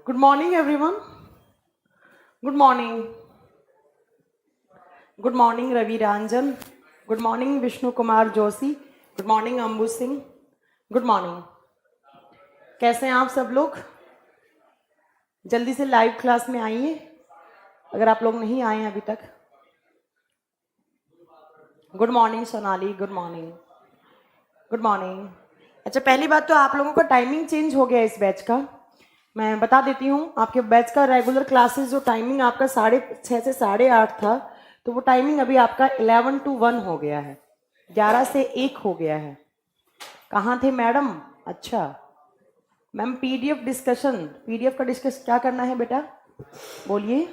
Good morning, everyone. Good morning. Good morning, Ravi Ranjan. Good morning, Vishnu Kumar Joshi. Good morning, Ambu Singh. Good morning. कैसे हैं आप सब लोग? जल्दी से लाइव क्लास में आइए अगर आप लोग नहीं आए हैं अभी तक। Good morning Sonali, good morning, good morning. अच्छा, पहली बात तो आप लोगों का टाइमिंग चेंज हो गया इस बैच का। मैं बता देती हूँ, आपके बैच का रेगुलर क्लासेस जो टाइमिंग आपका 6:30 से 8:30 था, तो वो टाइमिंग अभी आपका 11 to 1 हो गया है, 11 से 1 हो गया है। कहाँ थे मैडम? अच्छा मैम, पीडीएफ डिस्कशन, पीडीएफ का डिस्कस क्या करना है बेटा, बोलिए।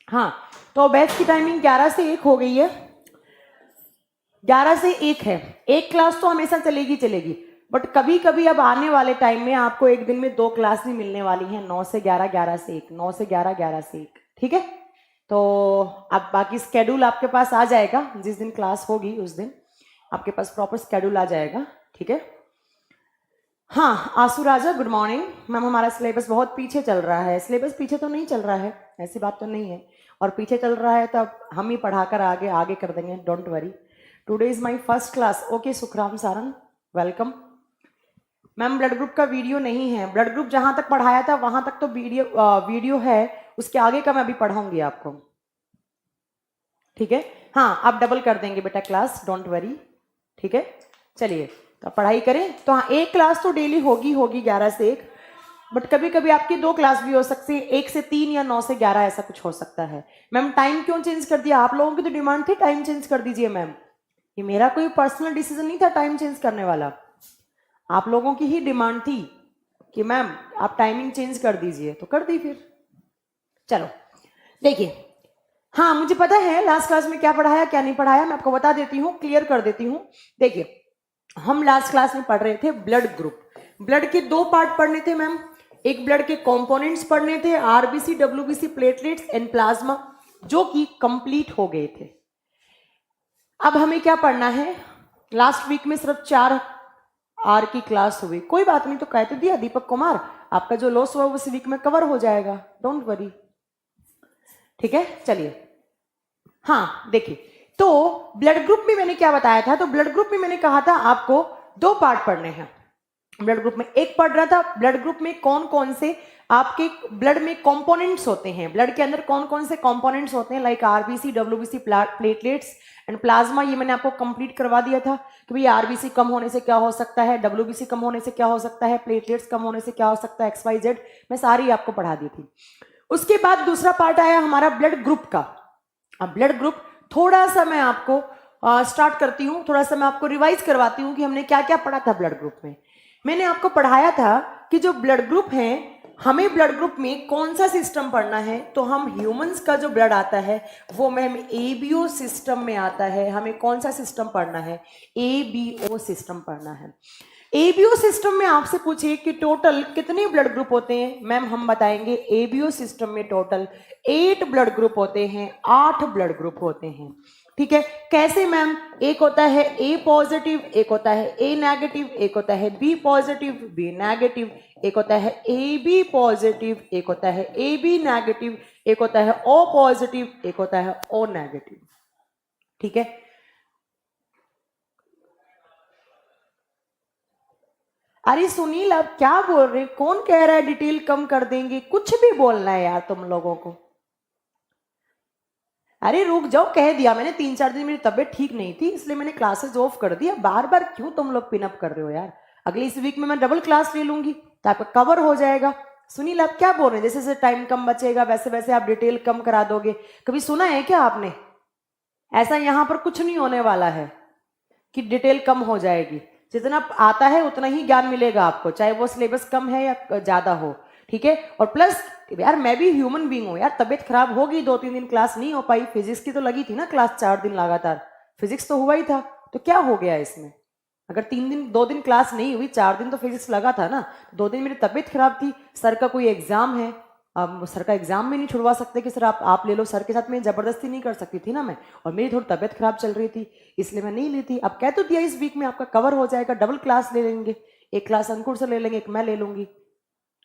हाँ, तो बैच की टाइमिंग 11 से 1 हो गई है, 11 से 1 है। एक क्लास तो हमेशा चलेगी चलेगी, बट कभी कभी अब आने वाले टाइम में आपको एक दिन में 2 क्लास भी मिलने वाली हैं, 9 से 11, 11 से 1, 9 से 11, 11 से 1, ठीक है। तो अब बाकी स्केड्यूल आपके पास आ जाएगा, जिस दिन क्लास होगी उस दिन आपके पास प्रॉपर स्केड्यूल आ जाएगा, ठीक है। हाँ आसू राजा, गुड मॉर्निंग मैम। हमारा सिलेबस बहुत पीछे चल रहा है। सिलेबस पीछे तो नहीं चल रहा है, ऐसी बात तो नहीं है, और पीछे चल रहा है तो अब हम ही पढ़ाकर आगे आगे कर देंगे, don't worry. Today is my first class. Okay Sukhram Sarang, welcome ma'am. Blood group का वीडियो नहीं है, ब्लड ग्रुप जहां तक पढ़ाया था वहां तक तो वीडियो है, उसके आगे का मैं अभी पढ़ाऊंगी आपको, ठीक है। हाँ आप डबल कर देंगे बेटा क्लास, डोंट वरी, ठीक है। चलिए तो पढ़ाई करें। तो हाँ, एक क्लास तो डेली होगी 11 से 1, बट कभी कभी आपकी 2 क्लास भी हो सकती है, 1 से 3 या 9 से 11, ऐसा कुछ हो सकता है। मैम टाइम क्यों चेंज कर दिया? आप लोगों की तो डिमांड थी टाइम चेंज कर दीजिए मैम, ये मेरा कोई पर्सनल डिसीजन नहीं था टाइम चेंज करने वाला, आप लोगों की ही डिमांड थी कि मैम आप टाइमिंग चेंज कर दीजिए, तो कर दी फिर। चलो देखिए, हाँ मुझे पता है लास्ट क्लास में क्या पढ़ाया क्या नहीं पढ़ाया, मैं आपको बता देती हूँ, क्लियर कर देती हूँ। देखिए, हम लास्ट क्लास में पढ़ रहे थे ब्लड ग्रुप। ब्लड के 2 पार्ट पढ़ने थे मैम, एक ब्लड के कंपोनेंट्स पढ़ने थे, RBC, WBC, platelets and plasma, जो कि कंप्लीट हो गए थे। अब हमें क्या पढ़ना है? लास्ट वीक में सिर्फ 4 आर की क्लास हुई, कोई बात नहीं, तो कह तो दिया दीपक कुमार, आपका जो लॉस हुआ उस वीक में कवर हो जाएगा, डोंट वरी, ठीक है। चलिए हाँ देखिए, तो ब्लड ग्रुप में मैंने क्या बताया था? तो ब्लड ग्रुप में मैंने कहा था आपको 2 पार्ट पढ़ने हैं। ब्लड ग्रुप में एक पढ़ रहा था, ब्लड ग्रुप में कौन कौन से आपके ब्लड में कंपोनेंट्स होते हैं, ब्लड के अंदर कौन कौन से कंपोनेंट्स होते हैं, like RBC, WBC, platelets and plasma. ये मैंने आपको कंप्लीट करवा दिया था कि भाई आरबीसी कम होने से क्या हो सकता है, डब्ल्यूबीसी कम होने से क्या हो सकता है, प्लेटलेट्स कम होने से क्या हो सकता है, XYZ मैं सारी आपको पढ़ा दी थी। उसके बाद दूसरा पार्ट आया हमारा ब्लड ग्रुप का। अब ब्लड ग्रुप थोड़ा सा मैं आपको स्टार्ट करती हूँ, थोड़ा सा मैं आपको रिवाइज करवाती हूँ कि हमने क्या क्या पढ़ा था ब्लड ग्रुप में। मैंने आपको पढ़ाया था कि जो ब्लड ग्रुप है, हमें ब्लड ग्रुप में कौन सा सिस्टम पढ़ना है, तो हम ह्यूमंस का जो ब्लड आता है वो मैम एबीओ सिस्टम में आता है। हमें कौन सा सिस्टम पढ़ना है? एबीओ सिस्टम पढ़ना है। एबीओ सिस्टम में आपसे पूछे कि टोटल कितने ब्लड ग्रुप होते हैं, मैम हम बताएंगे एबीओ सिस्टम में टोटल 8 ब्लड ग्रुप होते हैं, 8 ब्लड ग्रुप होते हैं, ठीक है। कैसे मैम? एक होता है ए पॉजिटिव, एक होता है ए नेगेटिव, एक होता है बी पॉजिटिव, बी नेगेटिव, एक होता है ए बी पॉजिटिव, एक होता है ए बी नेगेटिव, एक होता है ओ पॉजिटिव, एक होता है ओ नेगेटिव, ठीक है। अरे सुनील आप क्या बोल रहे हैं? कौन कह रहा है डिटेल कम कर देंगे? कुछ भी बोलना है यार तुम लोगों को। अरे रुक जाओ, कह दिया मैंने 3-4 दिन मेरी तबीयत ठीक नहीं थी इसलिए मैंने क्लासेस ऑफ कर दिया। बार बार क्यों तुम लोग पिनअप कर रहे हो यार? अगले इस वीक में मैं डबल क्लास ले लूंगी तो आपका कवर हो जाएगा। सुनील आप क्या बोल रहे हैं? जैसे जैसे टाइम कम बचेगा वैसे वैसे आप डिटेल कम करा दोगे? कभी सुना है क्या आपने? ऐसा यहाँ पर कुछ नहीं होने वाला है कि डिटेल कम हो जाएगी। जितना आता है उतना ही ज्ञान मिलेगा आपको, चाहे वो सिलेबस कम है या ज्यादा हो, ठीक है। और प्लस यार मैं भी ह्यूमन बीइंग हूँ यार, तबीयत खराब होगी, 2-3 दिन क्लास नहीं हो पाई। फिजिक्स की तो लगी थी ना क्लास 4 दिन लगातार, फिजिक्स तो हुआ ही था, तो क्या हो गया इसमें? अगर 2 दिन क्लास नहीं हुई, 4 दिन तो फिजिक्स लगा था ना। 2 दिन मेरी तबीयत खराब थी, सर का कोई एग्जाम है, अब सर का एग्जाम में नहीं छुड़वा सकते कि सर आप ले लो, सर के साथ में जबरदस्ती नहीं कर सकती थी ना मैं, और मेरी थोड़ी तबीयत खराब चल रही थी इसलिए मैं नहीं ली थी। अब कह तो दिया इस वीक में आपका कवर हो जाएगा, डबल क्लास ले लेंगे, एक क्लास अंकुर से ले लेंगे, एक मैं ले लूंगी,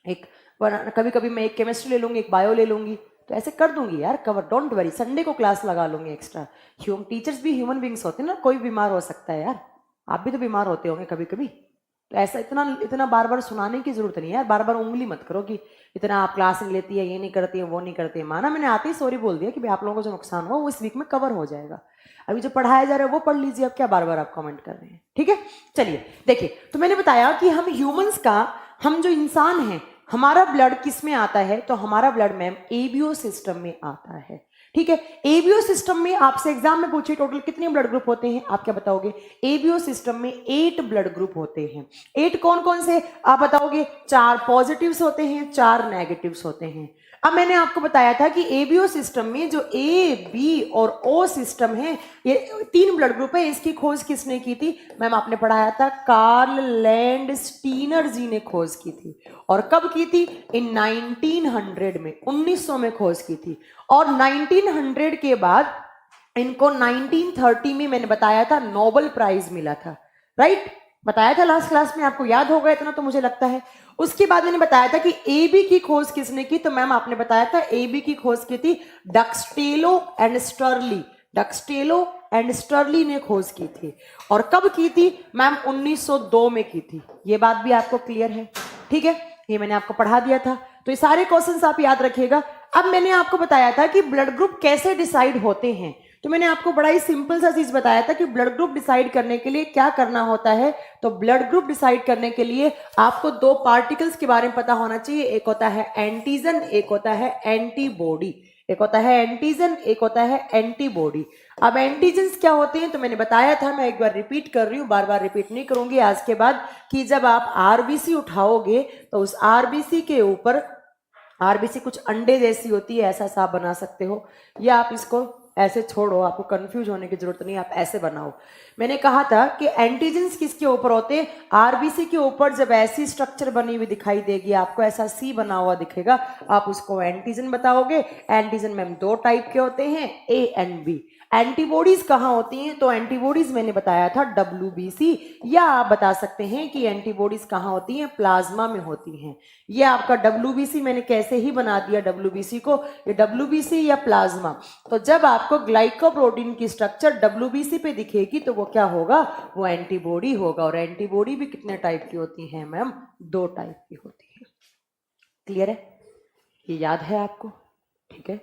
एक कभी कभी मैं एक केमिस्ट्री ले लूंगी, एक बायो ले लूंगी, तो ऐसे कर दूंगी यार कवर, डोंट वरी। संडे को क्लास लगा लूंगी एक्स्ट्रा। टीचर्स भी ह्यूमन बींग्स होते हैं ना, कोई बीमार हो सकता है यार, आप भी तो बीमार होते होंगे कभी कभी। तो ऐसा इतना इतना बार बार सुनाने की जरूरत नहीं है यार, बार बार उंगली मत करो कि इतना आप क्लास नहीं लेती है, ये नहीं करती है, वो नहीं करती है। माना मैंने आते ही सॉरी बोल दिया कि भाई आप लोगों को जो नुकसान हुआ वो इस वीक में कवर हो जाएगा। अभी जो पढ़ाया जा रहा है वो पढ़ लीजिए, अब क्या बार बार आप कमेंट कर रहे हैं, ठीक है। चलिए देखिए, तो मैंने बताया कि हम ह्यूमंस का, हम जो इंसान हैं, हमारा ब्लड किस में आता है, तो हमारा ब्लड मैम एबीओ सिस्टम में आता है, ठीक है। एबीओ सिस्टम में आपसे एग्जाम में पूछे टोटल कितने ब्लड ग्रुप होते हैं, आप क्या बताओगे। एबीओ सिस्टम में 8 ब्लड ग्रुप होते हैं। 8 कौन कौन से आप बताओगे। 4 पॉजिटिव्स होते हैं, 4 नेगेटिव्स होते हैं। अब मैंने आपको बताया था कि एबीओ सिस्टम में जो ए, बी और ओ सिस्टम है, ये 3 ब्लड ग्रुप है। इसकी खोज किसने की थी मैम, आपने पढ़ाया था, कार्ल लैंडस्टीनर जी ने खोज की थी। और कब की थी, इन 1900 में, 1900 में खोज की थी। और 1900 के बाद इनको 1930 में मैंने बताया था नोबेल प्राइज मिला था, राइट। बताया था लास्ट क्लास में, आपको याद होगा इतना तो मुझे लगता है। उसके बाद मैंने बताया था कि एबी की खोज किसने की, तो मैम आपने बताया था एबी की खोज की थी डक्सटेलो एंड स्टर्ली। डक्सटेलो एंड स्टर्ली ने खोज की थी। और कब की थी मैम, 1902 में की थी। ये बात भी आपको क्लियर है, ठीक है, ये मैंने आपको पढ़ा दिया था। तो ये सारे क्वेश्चंस आप याद रखिएगा। अब मैंने आपको बताया था कि ब्लड ग्रुप कैसे डिसाइड होते हैं, तो मैंने आपको बड़ा ही सिंपल सा चीज बताया था कि ब्लड ग्रुप डिसाइड करने के लिए क्या करना होता है। तो ब्लड ग्रुप डिसाइड करने के लिए आपको 2 पार्टिकल्स के बारे में पता होना चाहिए, एक होता है एंटीजन, एक होता है एंटीबॉडी। एक होता है एंटीजन, एक होता है एंटीबॉडी। अब एंटीजन्स क्या होते हैं, तो मैंने बताया था, मैं एक बार रिपीट कर रही हूँ, बार बार रिपीट नहीं करूंगी आज के बाद, कि जब आप आरबीसी उठाओगे तो उस आरबीसी के ऊपर, आरबीसी कुछ अंडे जैसी होती है, ऐसा सा बना सकते हो, या आप इसको ऐसे छोड़ो, आपको कंफ्यूज होने की जरूरत नहीं, आप ऐसे बनाओ। मैंने कहा था कि एंटीजन्स किसके ऊपर होते हैं, आरबीसी के ऊपर। जब ऐसी स्ट्रक्चर बनी हुई दिखाई देगी आपको, ऐसा सी बना हुआ दिखेगा, आप उसको एंटीजन बताओगे। एंटीजन में 2 टाइप के होते हैं, ए एंड बी। एंटीबॉडीज कहाँ होती हैं, तो एंटीबॉडीज मैंने बताया था WBC, या आप बता सकते हैं कि एंटीबॉडीज कहाँ होती हैं, प्लाज्मा में होती हैं। ये आपका WBC मैंने कैसे ही बना दिया WBC को, ये WBC या प्लाज्मा। तो जब आपको ग्लाइकोप्रोटीन की स्ट्रक्चर WBC पे दिखेगी तो वो क्या होगा, वो एंटीबॉडी होगा। और एंटीबॉडी भी कितने टाइप की होती है मैम, 2 टाइप की होती है। क्लियर है, ये याद है आपको, ठीक है।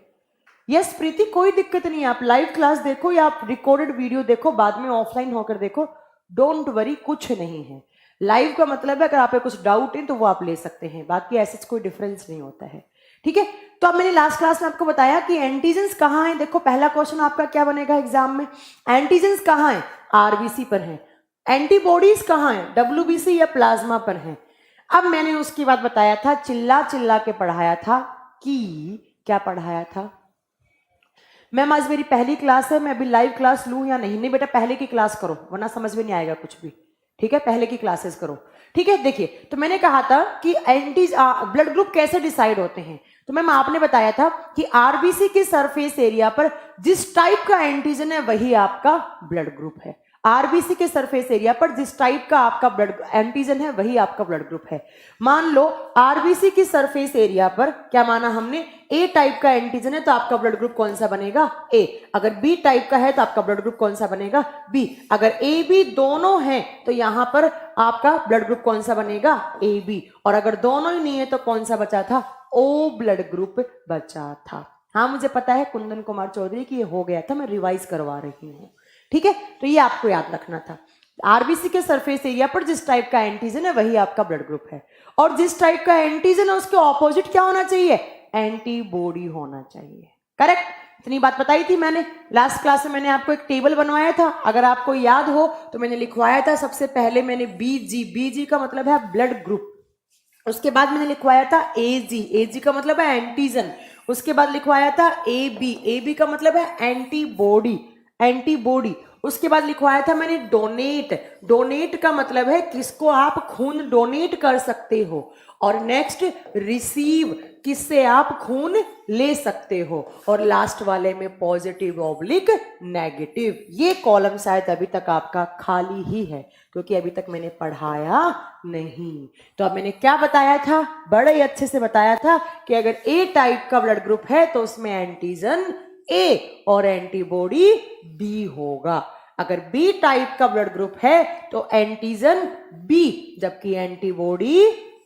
यस प्रीति, कोई दिक्कत नहीं है, आप लाइव क्लास देखो या आप रिकॉर्डेड वीडियो देखो, बाद में ऑफलाइन होकर देखो, डोंट वरी, कुछ नहीं है। लाइव का मतलब है अगर आप पे कुछ डाउट है तो वो आप ले सकते हैं, बाकी ऐसे कोई डिफरेंस नहीं होता है, ठीक है। तो अब मैंने लास्ट क्लास में आपको बताया कि एंटीजन्स कहाँ हैं। देखो पहला क्वेश्चन आपका क्या बनेगा एग्जाम में, एंटीजन्स कहाँ हैं, आरबीसी पर है। एंटीबॉडीज कहाँ हैं, WBC या प्लाज्मा पर है। अब मैंने उसके बाद बताया था, चिल्ला चिल्ला के पढ़ाया था कि, क्या पढ़ाया था मैम, आज मेरी पहली क्लास है, मैं अभी लाइव क्लास लूं या नहीं। नहीं बेटा, पहले की क्लास करो वरना समझ में नहीं आएगा कुछ भी, ठीक है, पहले की क्लासेस करो, ठीक है। देखिए, तो मैंने कहा था कि ब्लड ग्रुप कैसे डिसाइड होते हैं, तो मैम आपने बताया था कि आरबीसी के सरफेस एरिया पर जिस टाइप का एंटीजन है वही आपका ब्लड ग्रुप है। आरबीसी के सरफेस एरिया पर जिस टाइप का आपका ब्लड एंटीजन है वही आपका ब्लड ग्रुप है। मान लो आरबीसी की सरफेस एरिया पर क्या माना हमने, ए टाइप का एंटीजन है तो आपका ब्लड ग्रुप कौन सा बनेगा, ए। अगर बी टाइप का है तो आपका ब्लड ग्रुप कौन सा बनेगा, बी। अगर ए बी दोनों हैं तो यहां पर आपका ब्लड ग्रुप कौन सा बनेगा, ए बी। और अगर दोनों ही नहीं है तो कौन सा बचा था, ओ ब्लड ग्रुप बचा था। हाँ मुझे पता है कुंदन कुमार चौधरी की ये हो गया था, मैं रिवाइज करवा रही हूँ, ठीक है। तो ये आपको याद रखना था, आरबीसी के सरफेस एरिया पर जिस टाइप का एंटीजन है वही आपका ब्लड ग्रुप है। और जिस टाइप का एंटीजन है उसके ऑपोजिट क्या होना चाहिए, एंटीबॉडी होना चाहिए, करेक्ट। इतनी बात बताई थी मैंने लास्ट क्लास में, मैंने आपको एक टेबल बनवाया था, अगर आपको याद हो तो मैंने लिखवाया था, सबसे पहले मैंने BG का मतलब है ब्लड ग्रुप, उसके बाद मैंने लिखवाया था AG का मतलब है एंटीजन, उसके बाद लिखवाया था AB का मतलब है एंटीबॉडी, उसके बाद लिखवाया था मैंने डोनेट। डोनेट का मतलब है किसको आप खून डोनेट कर सकते हो। और नेक्स्ट रिसीव, किससे आप खून ले सकते हो। और लास्ट वाले में पॉजिटिव ऑब्लिक नेगेटिव। ये कॉलम शायद अभी तक आपका खाली ही है क्योंकि अभी तक मैंने पढ़ाया नहीं। तो अब मैंने क्या बताया था, बड़े ही अच्छे से बताया था कि अगर ए टाइप का ब्लड ग्रुप है तो उसमें एंटीजन ए और एंटीबॉडी बी होगा। अगर बी टाइप का ब्लड ग्रुप है तो एंटीजन बी जबकि एंटीबॉडी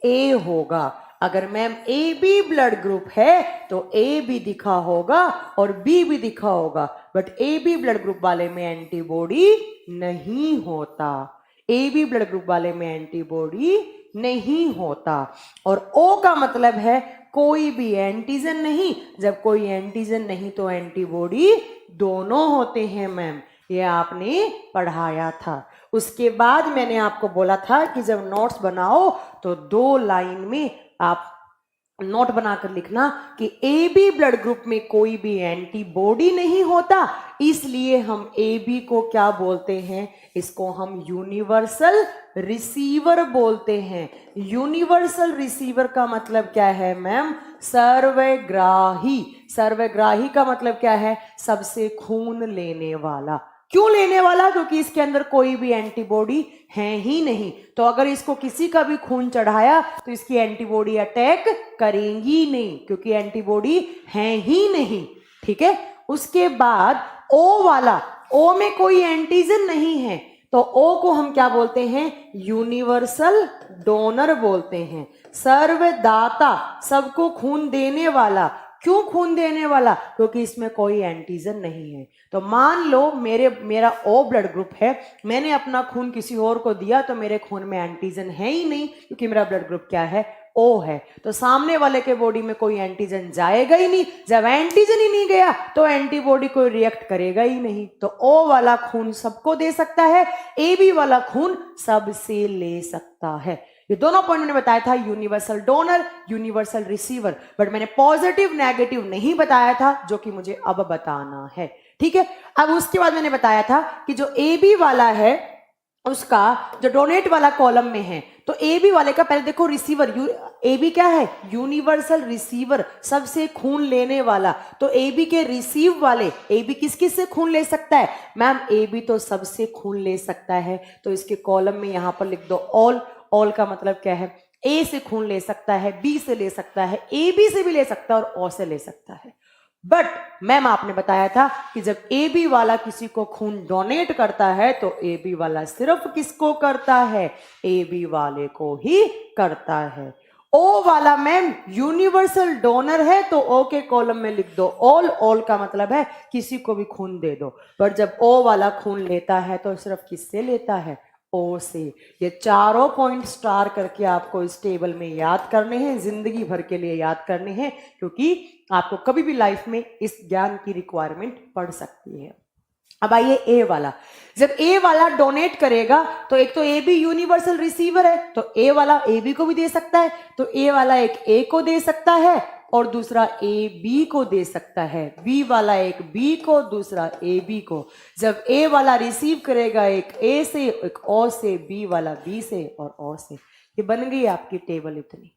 ए होगा। अगर ma'am A B blood group है तो ए भी दिखा होगा और बी भी दिखा होगा, but A B blood group वाले में एंटीबॉडी नहीं होता। ए बी ब्लड ग्रुप वाले में एंटीबॉडी नहीं होता। और ओ का मतलब है कोई भी एंटीजन नहीं। जब कोई एंटीजन नहीं तो एंटीबॉडी दोनों होते हैं मैम, ये आपने पढ़ाया था। उसके बाद मैंने आपको बोला था कि जब नोट्स बनाओ तो 2 लाइन में आप नोट बनाकर लिखना कि ए बी ब्लड ग्रुप में कोई भी एंटीबॉडी नहीं होता, इसलिए हम ए बी को क्या बोलते हैं, इसको हम यूनिवर्सल रिसीवर बोलते हैं। यूनिवर्सल रिसीवर का मतलब क्या है मैम, सर्वग्राही। सर्वग्राही का मतलब क्या है, सबसे खून लेने वाला। क्यों लेने वाला, क्योंकि इसके अंदर कोई भी एंटीबॉडी है ही नहीं। तो अगर इसको किसी का भी खून चढ़ाया तो इसकी एंटीबॉडी अटैक करेंगी नहीं क्योंकि एंटीबॉडी है ही नहीं। ठीक है। उसके बाद ओ वाला, ओ में कोई एंटीजन नहीं है तो ओ को हम क्या बोलते हैं, यूनिवर्सल डोनर बोलते हैं। सर्वदाता, सबको खून देने वाला। क्यों खून देने वाला, क्योंकि इसमें कोई एंटीजन नहीं है। तो मान लो मेरा ओ ब्लड ग्रुप है, मैंने अपना खून किसी और को दिया तो मेरे खून में एंटीजन है ही नहीं क्योंकि मेरा ब्लड ग्रुप क्या है, ओ है। तो सामने वाले के बॉडी में कोई एंटीजन जाएगा ही नहीं। जब एंटीजन ही नहीं गया तो एंटीबॉडी कोई रिएक्ट करेगा ही नहीं। तो ओ वाला खून सबको दे सकता है, ए बी वाला खून सबसे ले सकता है। ये दोनों पॉइंट मैंने बताया था, universal donor, universal receiver, but मैंने पॉजिटिव नेगेटिव नहीं बताया था जो कि मुझे अब बताना है। ठीक है। अब उसके बाद मैंने बताया था कि जो ए बी वाला है उसका जो डोनेट वाला कॉलम में है तो ए बी वाले का पहले देखो रिसीवर, ए बी क्या है, यूनिवर्सल रिसीवर, सबसे खून लेने वाला। तो ए बी के रिसीव वाले, ए बी किस किस से खून ले सकता है मैम, ए बी तो सबसे खून ले सकता है। तो इसके कॉलम में यहां पर लिख दो ऑल। ऑल का मतलब क्या है, ए से खून ले सकता है, बी से ले सकता है, ए बी से भी ले सकता है और ओ से ले सकता है। बट मैम आपने बताया था कि जब ए बी वाला किसी को खून डोनेट करता है तो ए बी वाला सिर्फ किसको करता है, ए बी वाले को ही करता है। ओ वाला मैम यूनिवर्सल डोनर है तो ओ के कॉलम में लिख दो ऑल। ऑल का मतलब है किसी को भी खून दे दो। पर जब ओ वाला खून लेता है तो सिर्फ किससे लेता है, ओ से। ये चारों पॉइंट स्टार करके आपको इस टेबल में याद करने हैं, जिंदगी भर के लिए याद करने हैं, क्योंकि आपको कभी भी लाइफ में इस ज्ञान की रिक्वायरमेंट पड़ सकती है। अब आइए ए वाला। जब ए वाला डोनेट करेगा तो एक तो ए बी यूनिवर्सल रिसीवर है तो ए वाला ए बी को भी दे सकता है, तो ए वाला एक ए को दे सकता है और दूसरा ए बी को दे सकता है। बी वाला एक बी को, दूसरा ए बी को। जब ए वाला रिसीव करेगा एक ए से, एक ओ से, बी वाला बी से और ओ से। ये बन गई आपकी टेबल इतनी।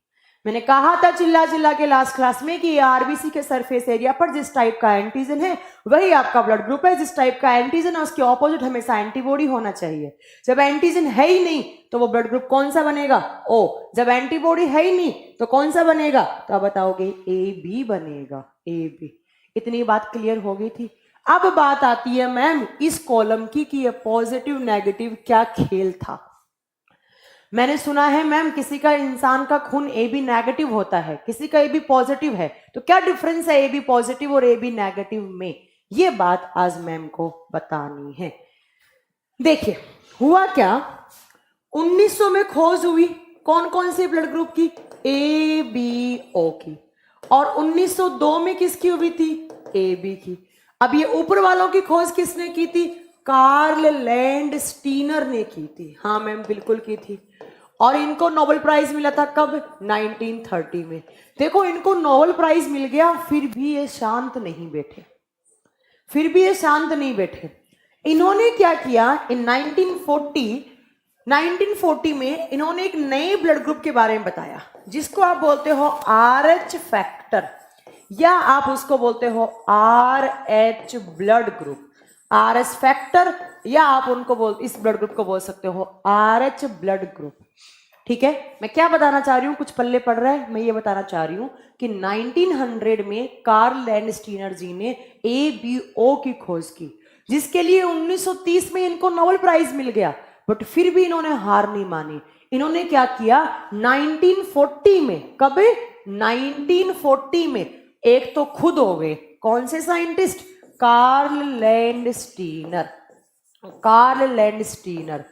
मैंने कहा था चिल्ला चिल्ला के लास्ट क्लास में कि आरबीसी के सरफेस एरिया पर जिस टाइप का एंटीजन है वही आपका ब्लड ग्रुप है। जिस टाइप का एंटीजन है उसके ऑपोजिट हमेशा एंटीबॉडी होना चाहिए। जब एंटीजन है ही नहीं तो वो ब्लड ग्रुप कौन सा बनेगा, ओ। जब एंटीबॉडी है ही नहीं तो कौन सा बनेगा, तो आप बताओगे ए बी बनेगा, ए बी। इतनी बात क्लियर हो गई थी। अब बात आती है मैम इस कॉलम की कि ये पॉजिटिव नेगेटिव क्या खेल था। मैंने सुना है मैम किसी का, इंसान का खून ए बी नेगेटिव होता है, किसी का ए बी पॉजिटिव है, तो क्या डिफरेंस है ए बी पॉजिटिव और ए बी नेगेटिव में, ये बात आज मैम को बतानी है। देखिए हुआ क्या, 1900 में खोज हुई कौन कौन से ब्लड ग्रुप की, ए बी ओ की, और 1902 में किसकी हुई थी, ए बी की। अब ये ऊपर वालों की खोज किसने की थी, कार्ल लैंडस्टीनर ने की थी। हाँ मैम बिल्कुल की थी। और इनको नोबेल प्राइज मिला था कब, 1930 में। देखो इनको नोबेल प्राइज मिल गया फिर भी ये शांत नहीं बैठे, फिर भी ये शांत नहीं बैठे। इन्होंने क्या किया इन 1940 में इन्होंने एक नए ब्लड ग्रुप के बारे में बताया जिसको आप बोलते हो RH फैक्टर, या आप उसको बोलते हो RH blood group, RS factor, या आप उनको इस ब्लड ग्रुप को बोल सकते हो RH ब्लड ग्रुप। ठीक है, मैं क्या बताना चाह रही हूं, कुछ पल्ले पड़ रहा है, मैं ये बताना चाह रही हूं कि 1900 में कार्ल लैंडस्टीनर जी ने ABO की खोज की, जिसके लिए 1930 में इनको नोबेल प्राइज मिल गया, बट फिर भी इन्होंने हार नहीं मानी। इन्होंने क्या किया 1940 में, कब 1940 में एक तो खुद हो गए, कौन से साइंटिस्ट, कार्ल लैंडस्टीनर,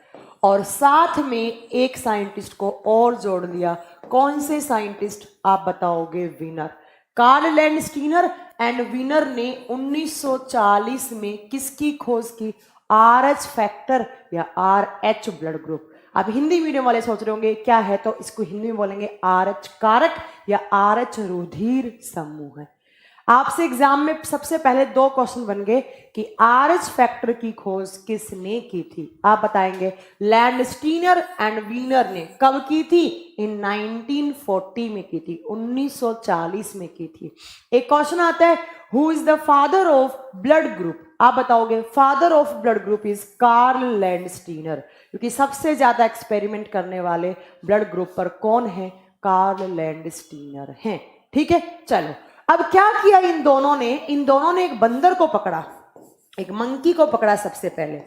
और साथ में एक साइंटिस्ट को और जोड़ दिया, कौन से साइंटिस्ट आप बताओगे, Wiener. Karl Landsteiner and Wiener ने 1940 में किसकी खोज की, RH फैक्टर या RH ब्लड ग्रुप। अब हिंदी मीडियम वाले सोच रहे होंगे क्या है, तो इसको हिंदी में बोलेंगे RH कारक या RH रुधिर समूह है। आपसे एग्जाम में सबसे पहले 2 क्वेश्चन बन गए कि RH फैक्टर की खोज किसने की थी, आप बताएंगे। लैंडस्टीनर एंड वीनर ने कब की थी, इन 1940 में की थी, 1940 में की थी। एक क्वेश्चन आता है who is the father of blood group, आप बताओगे father of blood group is Karl Landsteiner, क्योंकि सबसे ज्यादा एक्सपेरिमेंट करने वाले ब्लड ग्रुप पर कौन है, कार्ल लैंडस्टीनर हैं। ठीक है, चलो अब क्या किया इन दोनों ने एक बंदर को पकड़ा, एक मंकी को पकड़ा सबसे पहले,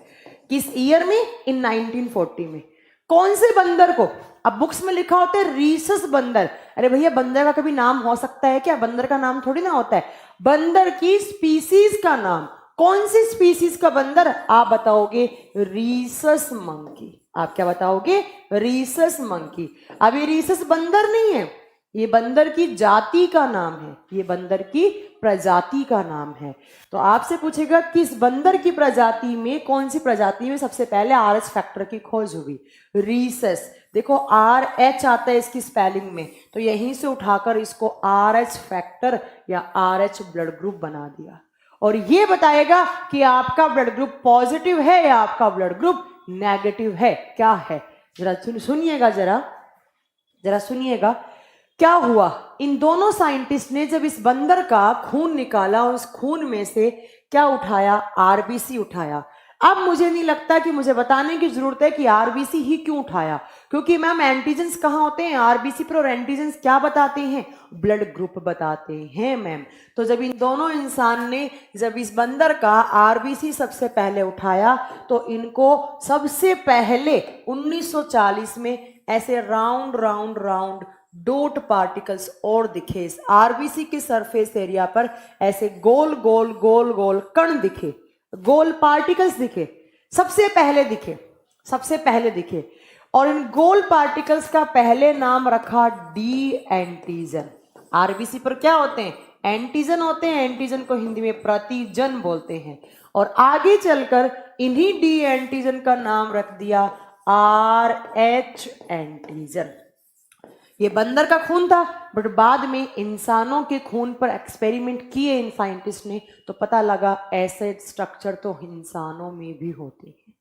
किस ईयर में, इन 1940 में। कौन से बंदर को, अब बुक्स में लिखा होता है रीसस बंदर, अरे भैया बंदर का कभी नाम हो सकता है क्या, बंदर का नाम थोड़ी ना होता है, बंदर की स्पीसीज का नाम, कौन सी स्पीसीज का बंदर, आप बताओगे रीसस मंकी। आप क्या बताओगे, रीसस मंकी। अब ये रीसस बंदर नहीं है, ये बंदर की जाति का नाम है, ये बंदर की प्रजाति का नाम है। तो आपसे पूछेगा किस बंदर की प्रजाति में, कौन सी प्रजाति में सबसे पहले RH फैक्टर की खोज हुई, रीसस। देखो RH आता है इसकी स्पेलिंग में, तो यहीं से उठाकर इसको RH फैक्टर या RH ब्लड ग्रुप बना दिया, और ये बताएगा कि आपका ब्लड ग्रुप पॉजिटिव है या आपका ब्लड ग्रुप नेगेटिव है, क्या है। जरा सुनिएगा, जरा सुनिएगा क्या हुआ। इन दोनों साइंटिस्ट ने जब इस बंदर का खून निकाला और उस खून में से क्या उठाया, RBC उठाया। अब मुझे नहीं लगता कि मुझे बताने की जरूरत है कि RBC ही क्यों उठाया, क्योंकि मैम एंटीजेंस कहाँ होते हैं, RBC पर, और एंटीजेंस क्या बताते हैं, ब्लड ग्रुप बताते हैं मैम। तो जब इन दोनों इंसान ने जब इस बंदर का RBC सबसे पहले उठाया, तो इनको सबसे पहले 1940 में ऐसे राउंड डॉट पार्टिकल्स और दिखे, इस RBC के सरफेस एरिया पर ऐसे गोल गोल कण दिखे, गोल पार्टिकल्स दिखे, सबसे पहले दिखे। और इन गोल पार्टिकल्स का पहले नाम रखा डी एंटीजन। RBC पर क्या होते हैं, एंटीजन होते हैं, एंटीजन को हिंदी में प्रतिजन बोलते हैं। और आगे चलकर इन्हीं डी एंटीजन का नाम रख दिया RH एंटीजन। ये बंदर का खून था, बट बाद में इंसानों के खून पर एक्सपेरिमेंट किए इन साइंटिस्ट ने, तो पता लगा ऐसे स्ट्रक्चर तो इंसानों में भी होते हैं।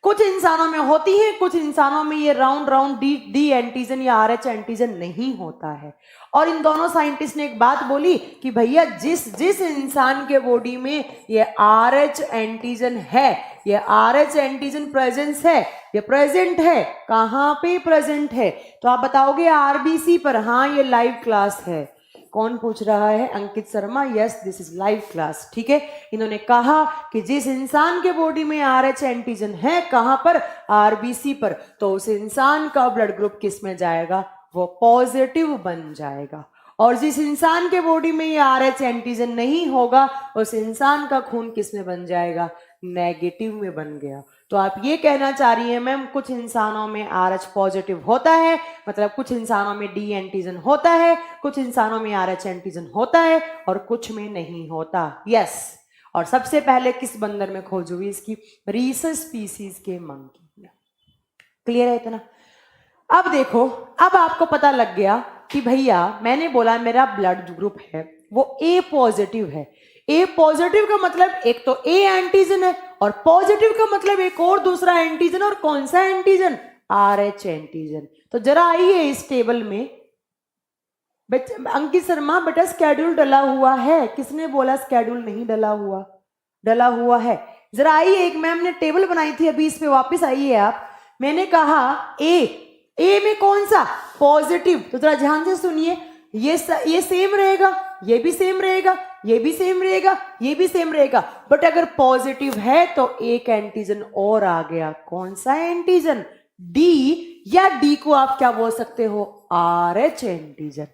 कुछ इंसानों में होती है, कुछ इंसानों में ये राउंड डी एंटीजन या RH एंटीजन नहीं होता है। और इन दोनों साइंटिस्ट ने एक बात बोली कि भैया जिस इंसान के बॉडी में ये RH एंटीजन है, ये RH एंटीजन प्रेजेंस है, ये प्रेजेंट है, कहाँ पे प्रेजेंट है, तो आप बताओगे RBC पर। हाँ, ये लाइव क्लास है। कौन पूछ रहा है, Ankit Sharma, yes this is live class. ठीक है, इन्होंने कहा कि जिस इंसान के बॉडी में RH एंटीजन है, कहां पर, RBC पर, तो उस इंसान का ब्लड ग्रुप किस में जाएगा, वो पॉजिटिव बन जाएगा। और जिस इंसान के बॉडी में ये RH एंटीजन नहीं होगा, उस इंसान का खून किस में बन जाएगा, नेगेटिव में बन गया। तो आप ये कहना चाह रही हैं मैम कुछ इंसानों में RH पॉजिटिव होता है, मतलब कुछ इंसानों में डी एंटीजन होता है, कुछ इंसानों में RH एंटीजन होता है और कुछ में नहीं होता। यस। और सबसे पहले किस बंदर में खोज हुई इसकी, रीसस स्पीसीज के मंकी में। क्लियर है इतना। अब देखो, अब आपको पता लग गया कि भैया मैंने बोला मेरा ब्लड ग्रुप है वो A पॉजिटिव है। ए पॉजिटिव का मतलब एक तो ए एंटीजन है, और पॉजिटिव का मतलब एक और दूसरा एंटीजन, और कौन सा एंटीजन? RH antigen. तो जरा आइए इस टेबल में, अंकित शर्मा बेटा स्केड्यूल डला हुआ है, किसने बोला स्केड्यूल नहीं डला हुआ? डला हुआ है। जरा आइए, एक मैम ने टेबल बनाई थी अभी, इस पे वापस आइए आप। मैंने कहा ए में कौन सा? पॉजिटिव। तो जरा ध्यान से सुनिए, ये सेम रहेगा, ये भी सेम रहेगा, ये भी सेम रहेगा, ये भी सेम रहेगा, बट अगर पॉजिटिव है तो एक एंटीजन और आ गया। कौन सा एंटीजन? डी, या डी को आप क्या बोल सकते हो? RH antigen.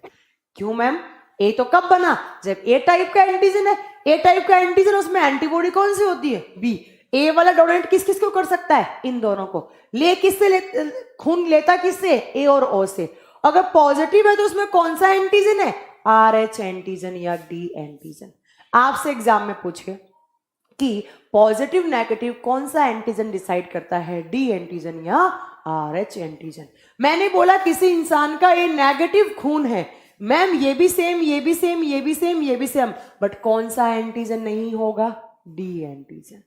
क्यों मैम? ए तो कब बना? जब ए टाइप का एंटीजन है। ए टाइप का एंटीजन, उसमें एंटीबॉडी कौन सी होती है? बी। ए वाला डोनेट किस किस को कर सकता है? इन दोनों को। खून लेता किससे? ए और ओ से। अगर पॉजिटिव है तो उसमें कौन सा एंटीजन है? RH एंटीजन या डी एंटीजन। आपसे एग्जाम में पूछे कि पॉजिटिव नेगेटिव कौन सा एंटीजन डिसाइड करता है, डी एंटीजन या RH एंटीजन? मैंने बोला किसी इंसान का ये नेगेटिव खून है, मैम ये भी सेम, ये भी सेम, ये भी सेम, ये भी सेम, बट कौन सा एंटीजन नहीं होगा? D antigen.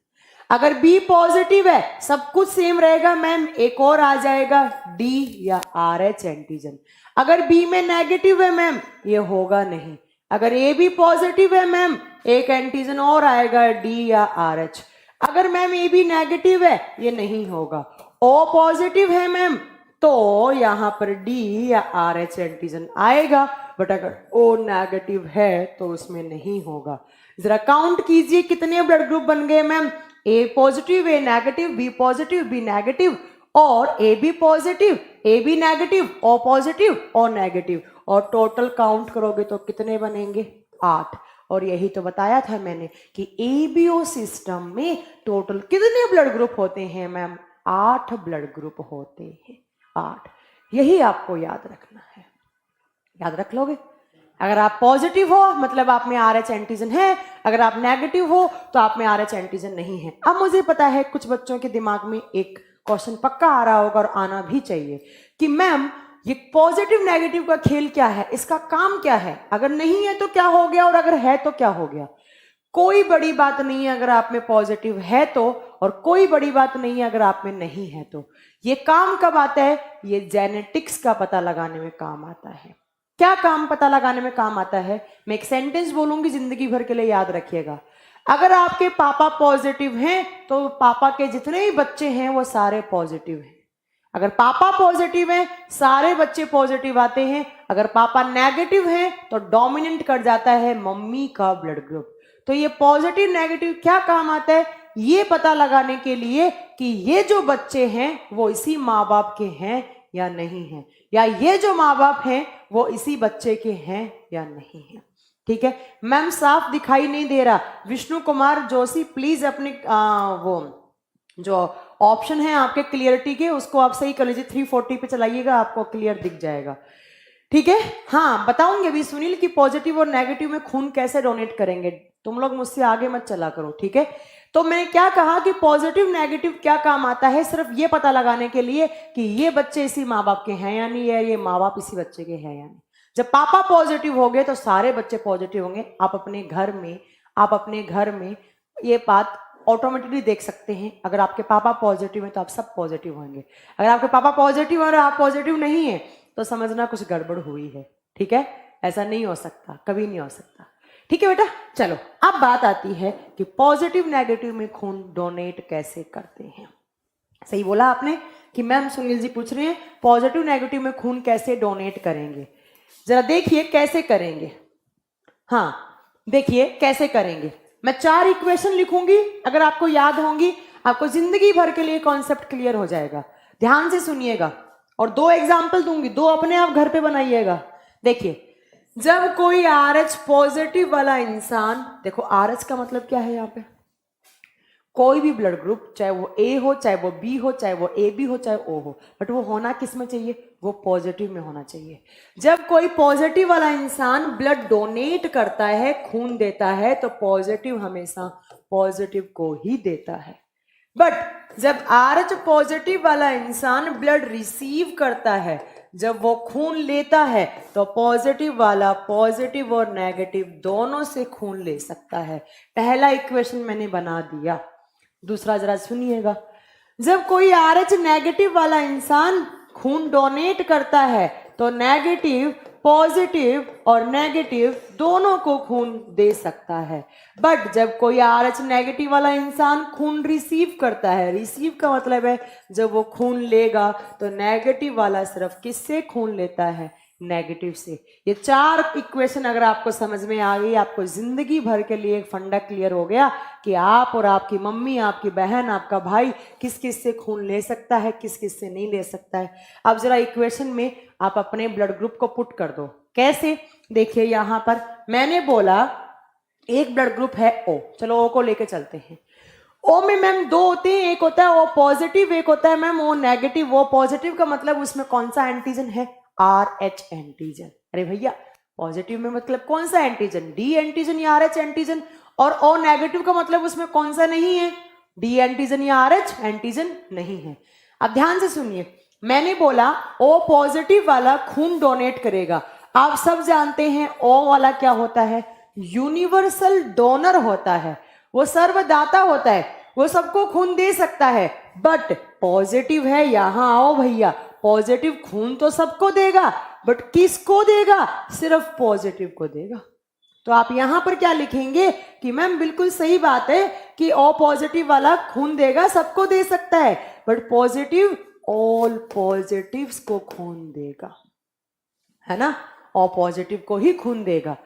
अगर बी पॉजिटिव है, सब कुछ सेम रहेगा मैम, एक और आ जाएगा, डी या RH एंटीजन। अगर बी में नेगेटिव है मैम, ये होगा नहीं। अगर ए भी पॉजिटिव है मैम, एक एंटीजन और आएगा, डी या RH। अगर मैम ए भी नेगेटिव है, ये नहीं होगा। ओ पॉजिटिव है मैम, तो यहां पर डी या RH एंटीजन आएगा, बट अगर ओ नेगेटिव है तो उसमें नहीं होगा। जरा काउंट कीजिए कितने ब्लड ग्रुप बन गए ma'am? A positive, A negative, B positive, B negative, और A B positive, A B negative, O positive, O negative, और टोटल काउंट करोगे तो कितने बनेंगे? 8। और यही तो बताया था मैंने कि ABO सिस्टम में टोटल कितने ब्लड ग्रुप होते हैं मैम? 8 ब्लड ग्रुप होते हैं, 8। यही आपको याद रखना है, याद रख लोगे? अगर आप पॉजिटिव हो मतलब आप में RH एंटीजन है, अगर आप नेगेटिव हो तो आप में RH एंटीजन नहीं है। अब मुझे पता है कुछ बच्चों के दिमाग में एक क्वेश्चन पक्का आ रहा होगा, और आना भी चाहिए, कि मैम ये पॉजिटिव नेगेटिव का खेल क्या है, इसका काम क्या है? अगर नहीं है तो क्या हो गया, और अगर है तो क्या हो गया? कोई बड़ी बात नहीं है अगर आप में पॉजिटिव है तो, और कोई बड़ी बात नहीं है अगर आप में नहीं है तो। ये काम कब आता है? ये जेनेटिक्स का पता लगाने में काम आता है। क्या काम पता लगाने में काम आता है? मैं एक सेंटेंस बोलूंगी, जिंदगी भर के लिए याद रखिएगा। अगर आपके पापा पॉजिटिव हैं तो पापा के जितने भी बच्चे हैं वो सारे पॉजिटिव हैं। अगर पापा पॉजिटिव हैं सारे बच्चे पॉजिटिव आते हैं। अगर पापा नेगेटिव हैं तो डोमिनेंट कर जाता है मम्मी का ब्लड ग्रुप। तो ये पॉजिटिव नेगेटिव क्या काम आता है? ये पता लगाने के लिए कि ये जो बच्चे हैं वो इसी माँ बाप के हैं या नहीं है, या ये जो माँ बाप हैं वो इसी बच्चे के हैं या नहीं है। ठीक है मैम, साफ दिखाई नहीं दे रहा। विष्णु कुमार जोशी प्लीज अपने वो जो ऑप्शन है आपके क्लियरिटी के उसको आप सही कर लीजिए, 340 पे चलाइएगा, आपको क्लियर दिख जाएगा। ठीक है, हाँ बताऊंगी अभी सुनील की पॉजिटिव और नेगेटिव में खून कैसे डोनेट करेंगे। तुम लोग मुझसे आगे मत चला करो, ठीक है। तो मैंने क्या कहा कि पॉजिटिव नेगेटिव क्या काम आता है? सिर्फ ये पता लगाने के लिए कि ये बच्चे इसी माँ बाप के हैं या नहीं है, ये माँ बाप इसी बच्चे के हैं या नहीं। जब पापा पॉजिटिव हो गए तो सारे बच्चे पॉजिटिव होंगे। आप अपने घर में ये बात ऑटोमेटिकली देख सकते हैं। अगर आपके पापा पॉजिटिव हैं तो आप सब पॉजिटिव होंगे। अगर आपके पापा पॉजिटिव और आप पॉजिटिव नहीं है तो समझना कुछ गड़बड़ हुई है। ठीक है, ऐसा नहीं हो सकता, कभी नहीं हो सकता। ठीक है बेटा, चलो अब बात आती है कि पॉजिटिव नेगेटिव में खून डोनेट कैसे करते हैं। सही बोला आपने कि मैम सुनील जी पूछ रहे हैं पॉजिटिव नेगेटिव में खून कैसे डोनेट करेंगे। जरा देखिए कैसे करेंगे। हाँ देखिए कैसे करेंगे। मैं 4 इक्वेशन लिखूंगी, अगर आपको याद होंगी आपको जिंदगी भर के लिए कॉन्सेप्ट क्लियर हो जाएगा। ध्यान से सुनिएगा और 2 एग्जाम्पल दूंगी, 2 अपने आप घर पे बनाइएगा। देखिए जब कोई RH पॉजिटिव वाला इंसान, देखो RH का मतलब क्या है, यहाँ पे कोई भी ब्लड ग्रुप चाहे वो A हो, चाहे वो B हो, चाहे वो AB हो, चाहे O हो, बट वो होना किस में चाहिए? वो पॉजिटिव में होना चाहिए। जब कोई पॉजिटिव वाला इंसान ब्लड डोनेट करता है, खून देता है, तो पॉजिटिव हमेशा पॉजिटिव को ही देता है। बट जब RH पॉजिटिव वाला इंसान ब्लड रिसीव करता है जब वो खून लेता है तो पॉजिटिव वाला पॉजिटिव और नेगेटिव दोनों से खून ले सकता है। पहला इक्वेशन मैंने बना दिया। दूसरा जरा सुनिएगा, जब कोई RH नेगेटिव वाला इंसान खून डोनेट करता है तो नेगेटिव पॉजिटिव और नेगेटिव दोनों को खून दे सकता है। बट जब कोई RH नेगेटिव वाला इंसान खून रिसीव करता है, रिसीव का मतलब है जब वो खून लेगा तो नेगेटिव वाला सिर्फ किससे खून लेता है, नेगेटिव से। ये 4 इक्वेशन अगर आपको समझ में आ गई, आपको जिंदगी भर के लिए एक फंडा क्लियर हो गया कि आप और आपकी मम्मी, आपकी बहन, आपका भाई किस किस से खून ले सकता है, किस किस से नहीं ले सकता है। अब जरा इक्वेशन में आप अपने ब्लड ग्रुप को पुट कर दो। कैसे? देखिए यहां पर मैंने बोला एक ब्लड ग्रुप है O, चलो O को लेके चलते हैं। O में मैम 2 होते हैं, एक होता है O पॉजिटिव, एक होता है ma'am O negative. O positive का मतलब उसमें कौन सा एंटीजन है, RH एंटीजन। अरे भैया पॉजिटिव में मतलब कौन सा एंटीजन, D एंटीजन या RH एंटीजन। और O नेगेटिव का मतलब उसमें कौन सा नहीं है, D एंटीजन या RH एंटीजन नहीं है। अब ध्यान से सुनिए, मैंने बोला O पॉजिटिव वाला खून डोनेट करेगा। आप सब जानते हैं O वाला क्या होता है, यूनिवर्सल डोनर होता है, वो सर्वदाता होता है, वो सबको खून दे सकता है। बट पॉजिटिव है, यहां आओ भैया, पॉजिटिव खून तो सबको देगा बट किसको देगा, सिर्फ पॉजिटिव को देगा। तो आप यहां पर क्या लिखेंगे कि मैम बिल्कुल सही बात है कि O पॉजिटिव वाला खून देगा, सबको दे सकता है, बट पॉजिटिव ऑल पॉजिटिव्स को खून देगा, है ना, O पॉजिटिव को ही खून देगा।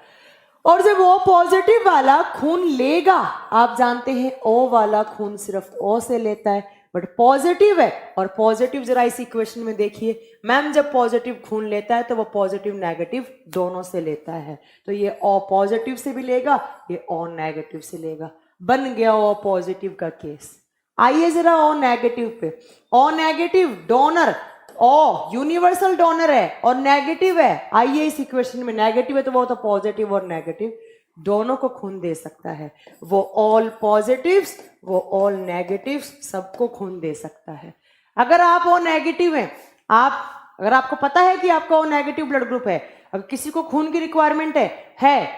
और जब O पॉजिटिव वाला खून लेगा, आप जानते हैं O वाला खून सिर्फ O से लेता है, बट पॉजिटिव है, और पॉजिटिव जरा इस इक्वेशन में देखिए मैम, जब पॉजिटिव खून लेता है तो वो पॉजिटिव नेगेटिव दोनों से लेता है। तो ये O पॉजिटिव से भी लेगा, ये O नेगेटिव से लेगा। बन गया O पॉजिटिव का केस। आइए जरा O नेगेटिव पे। O negative donor, O universal donor है और नेगेटिव है। आइए इस इक्वेशन में नेगेटिव है तो वो तो पॉजिटिव और नेगेटिव दोनों को खून दे सकता है। वो ऑल पॉजिटिव्स, वो ऑल नेगेटिव्स सबको खून दे सकता है। अगर आप O नेगेटिव हैं, अगर आपको पता है कि आपका O नेगेटिव ब्लड ग्रुप है, अगर किसी को खून की रिक्वायरमेंट है,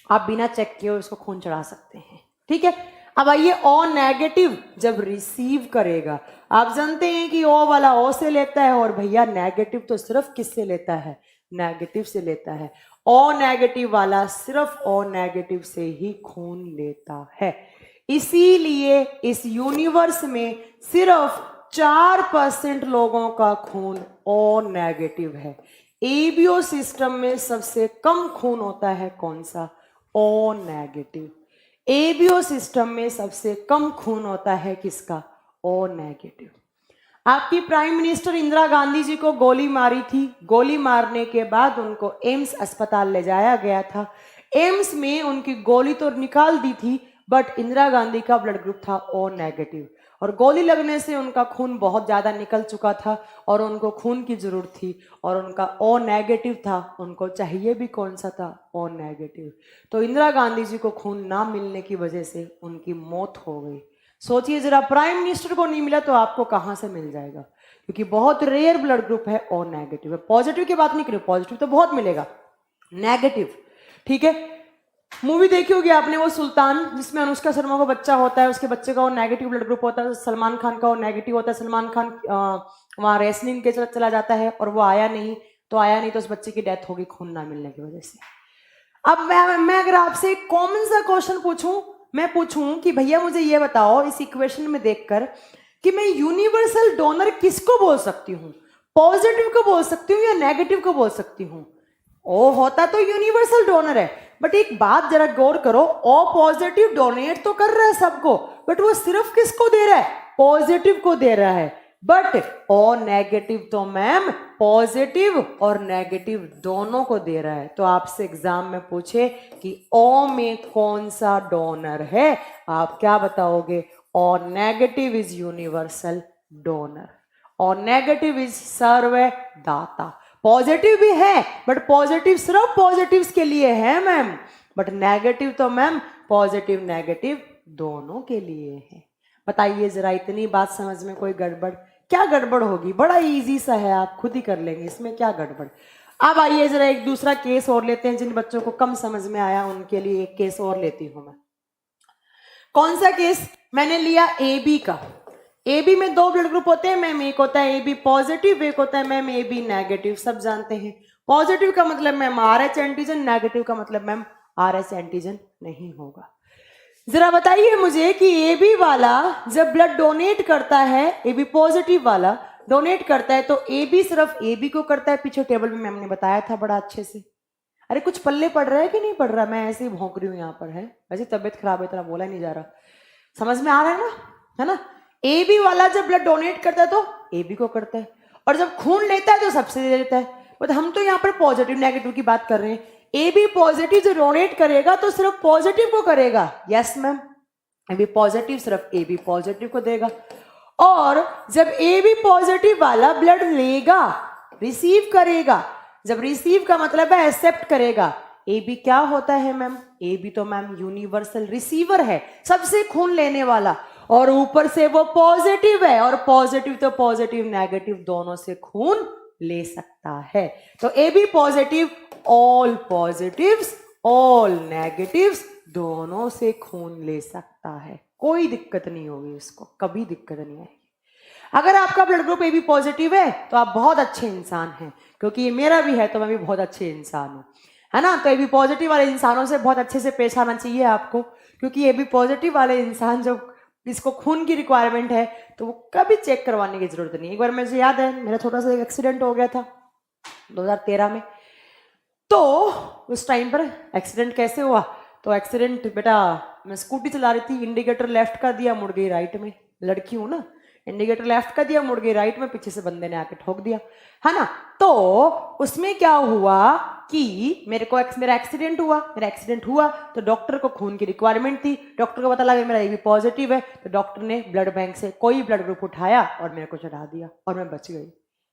आप बिना चेक किए उसको खून चढ़ा सकते हैं, ठीक है। अब आइए O नेगेटिव जब रिसीव करेगा, आप जानते हैं कि O वाला O से लेता है, और भैया नेगेटिव तो सिर्फ किससे लेता है, नेगेटिव से लेता है। O नेगेटिव वाला सिर्फ O नेगेटिव से ही खून लेता है। इसीलिए इस यूनिवर्स में सिर्फ 4% लोगों का खून O नेगेटिव है। एबीओ सिस्टम में सबसे कम खून होता है कौन सा, O नेगेटिव। एबीओ सिस्टम में सबसे कम खून होता है किसका, O नेगेटिव। आपकी प्राइम मिनिस्टर इंदिरा गांधी जी को गोली मारी थी, गोली मारने के बाद उनको एम्स अस्पताल ले जाया गया था। एम्स में उनकी गोली तो निकाल दी थी, बट इंदिरा गांधी का ब्लड ग्रुप था O नेगेटिव, और गोली लगने से उनका खून बहुत ज्यादा निकल चुका था और उनको खून की जरूरत थी, और उनका O नेगेटिव था, उनको चाहिए भी कौन सा था, O नेगेटिव। तो इंदिरा गांधी जी को खून ना मिलने की वजह से उनकी मौत हो गई। सोचिए जरा, प्राइम मिनिस्टर को नहीं मिला तो आपको कहां से मिल जाएगा, क्योंकि बहुत रेयर ब्लड ग्रुप है O नेगेटिव। पॉजिटिव की बात नहीं करें, पॉजिटिव तो बहुत मिलेगा, नेगेटिव, ठीक है। मूवी देखी होगी आपने वो सुल्तान, जिसमें अनुष्का शर्मा का बच्चा होता है, उसके बच्चे का वो नेगेटिव ब्लड ग्रुप होता है, सलमान खान का वो नेगेटिव होता है। सलमान खान वहां रेसलिंग के चला जाता है और वो आया नहीं तो उस बच्चे की डेथ होगी खून ना मिलने की वजह से। अब मैं अगर आपसे एक कॉमन सा क्वेश्चन पूछूं, मैं पूछूं कि भैया मुझे ये बताओ इस इक्वेशन में देखकर कि मैं यूनिवर्सल डोनर किसको बोल सकती हूँ, पॉजिटिव को बोल सकती हूँ या नेगेटिव को बोल सकती हूँ। O होता तो यूनिवर्सल डोनर है, बट एक बात जरा गौर करो, O पॉजिटिव डोनेट तो कर रहा है सबको, बट वो सिर्फ किसको दे रहा है, पॉजिटिव को दे रहा है। बट O नेगेटिव तो मैम पॉजिटिव और नेगेटिव दोनों को दे रहा है। तो आपसे एग्जाम में पूछे कि O में कौन सा डोनर है, आप क्या बताओगे, O negative is universal donor, और नेगेटिव इज सर्वदाता। पॉजिटिव भी है बट पॉजिटिव सिर्फ पॉजिटिव्स के लिए है मैम, बट नेगेटिव तो मैम पॉजिटिव नेगेटिव दोनों के लिए है। बताइए जरा, इतनी बात समझ में कोई गड़बड़ क्या गड़बड़ होगी? बड़ा इजी सा है, आप खुद ही कर लेंगे, इसमें क्या गड़बड़। अब आइए जरा एक दूसरा केस और लेते हैं, जिन बच्चों को कम समझ में आया उनके लिए एक केस और लेती हूं मैं। कौन सा केस? मैंने लिया ए बी का। ए बी में दो ब्लड ग्रुप होते हैं मैम, एक होता है ए बी पॉजिटिव, एक होता है मैम ए बी नेगेटिव। सब जानते हैं पॉजिटिव का मतलब ma'am R H antigen, negative का मतलब मैम आर एच एंटीजन नहीं होगा। जरा बताइए मुझे कि ए बी वाला जब ब्लड डोनेट करता है, ए बी पॉजिटिव वाला डोनेट करता है, तो ए बी सिर्फ ए बी को करता है? पीछे टेबल में मैम ने बताया था बड़ा अच्छे से। अरे कुछ पल्ले पड़ रहा है कि नहीं पड़ रहा? मैं ऐसे ही भौंक रही हूँ यहाँ पर, है वैसे तबियत खराब है, इतना बोला नहीं जा रहा। समझ में आ रहा है ना? है ना? ए बी वाला जब ब्लड डोनेट करता है तो ए बी को करता है, और जब खून लेता है तो सबसे ले लेता है। बट हम तो यहाँ पर पॉजिटिव नेगेटिव की बात कर रहे हैं। ए बी पॉजिटिव जो डोनेट करेगा तो सिर्फ पॉजिटिव को करेगा। Yes ma'am, A B positive सिर्फ ए बी पॉजिटिव को देगा। और जब ए बी पॉजिटिव वाला ब्लड लेगा, रिसीव करेगा, जब रिसीव का मतलब है एक्सेप्ट करेगा, ए बी क्या होता है मैम? ए बी तो मैम यूनिवर्सल रिसीवर है, सबसे खून लेने वाला, और ऊपर से वो पॉजिटिव है, और पॉजिटिव तो पॉजिटिव नेगेटिव दोनों से खून ले सकता है। तो A B positive all positives all negatives दोनों से खून ले सकता है, कोई दिक्कत नहीं होगी इसको, कभी दिक्कत नहीं आएगी। अगर आपका blood group A B positive है तो आप बहुत अच्छे इंसान हैं, क्योंकि ये मेरा भी है तो मैं भी बहुत अच्छे इंसान हूँ, है ना? तो ए बी पॉजिटिव वाले इंसानों से बहुत अच्छे से पेश आना चाहिए आपको, क्योंकि ए बी पॉजिटिव वाले इंसान जब इसको खून की रिक्वायरमेंट है तो वो कभी चेक करवाने की जरूरत नहीं। एक बार मुझे याद है, मेरा छोटा सा एक एक्सीडेंट हो गया था 2013 में। तो उस टाइम पर एक्सीडेंट कैसे हुआ? तो एक्सीडेंट बेटा, मैं स्कूटी चला रही थी, इंडिकेटर लेफ्ट का दिया, मुड़ गई राइट में। लड़की हूं ना, इंडिकेटर लेफ्ट का दिया, मुड़ गई राइट में, पीछे से बंदे ने आके ठोक दिया, है ना? तो उसमें क्या हुआ कि मेरा एक्सीडेंट हुआ तो डॉक्टर को खून की रिक्वायरमेंट थी। डॉक्टर को पता लगा मेरा ए बी पॉजिटिव है, तो डॉक्टर ने ब्लड बैंक से कोई ब्लड ग्रुप उठाया और मेरे को चढ़ा दिया, और मैं बच गई,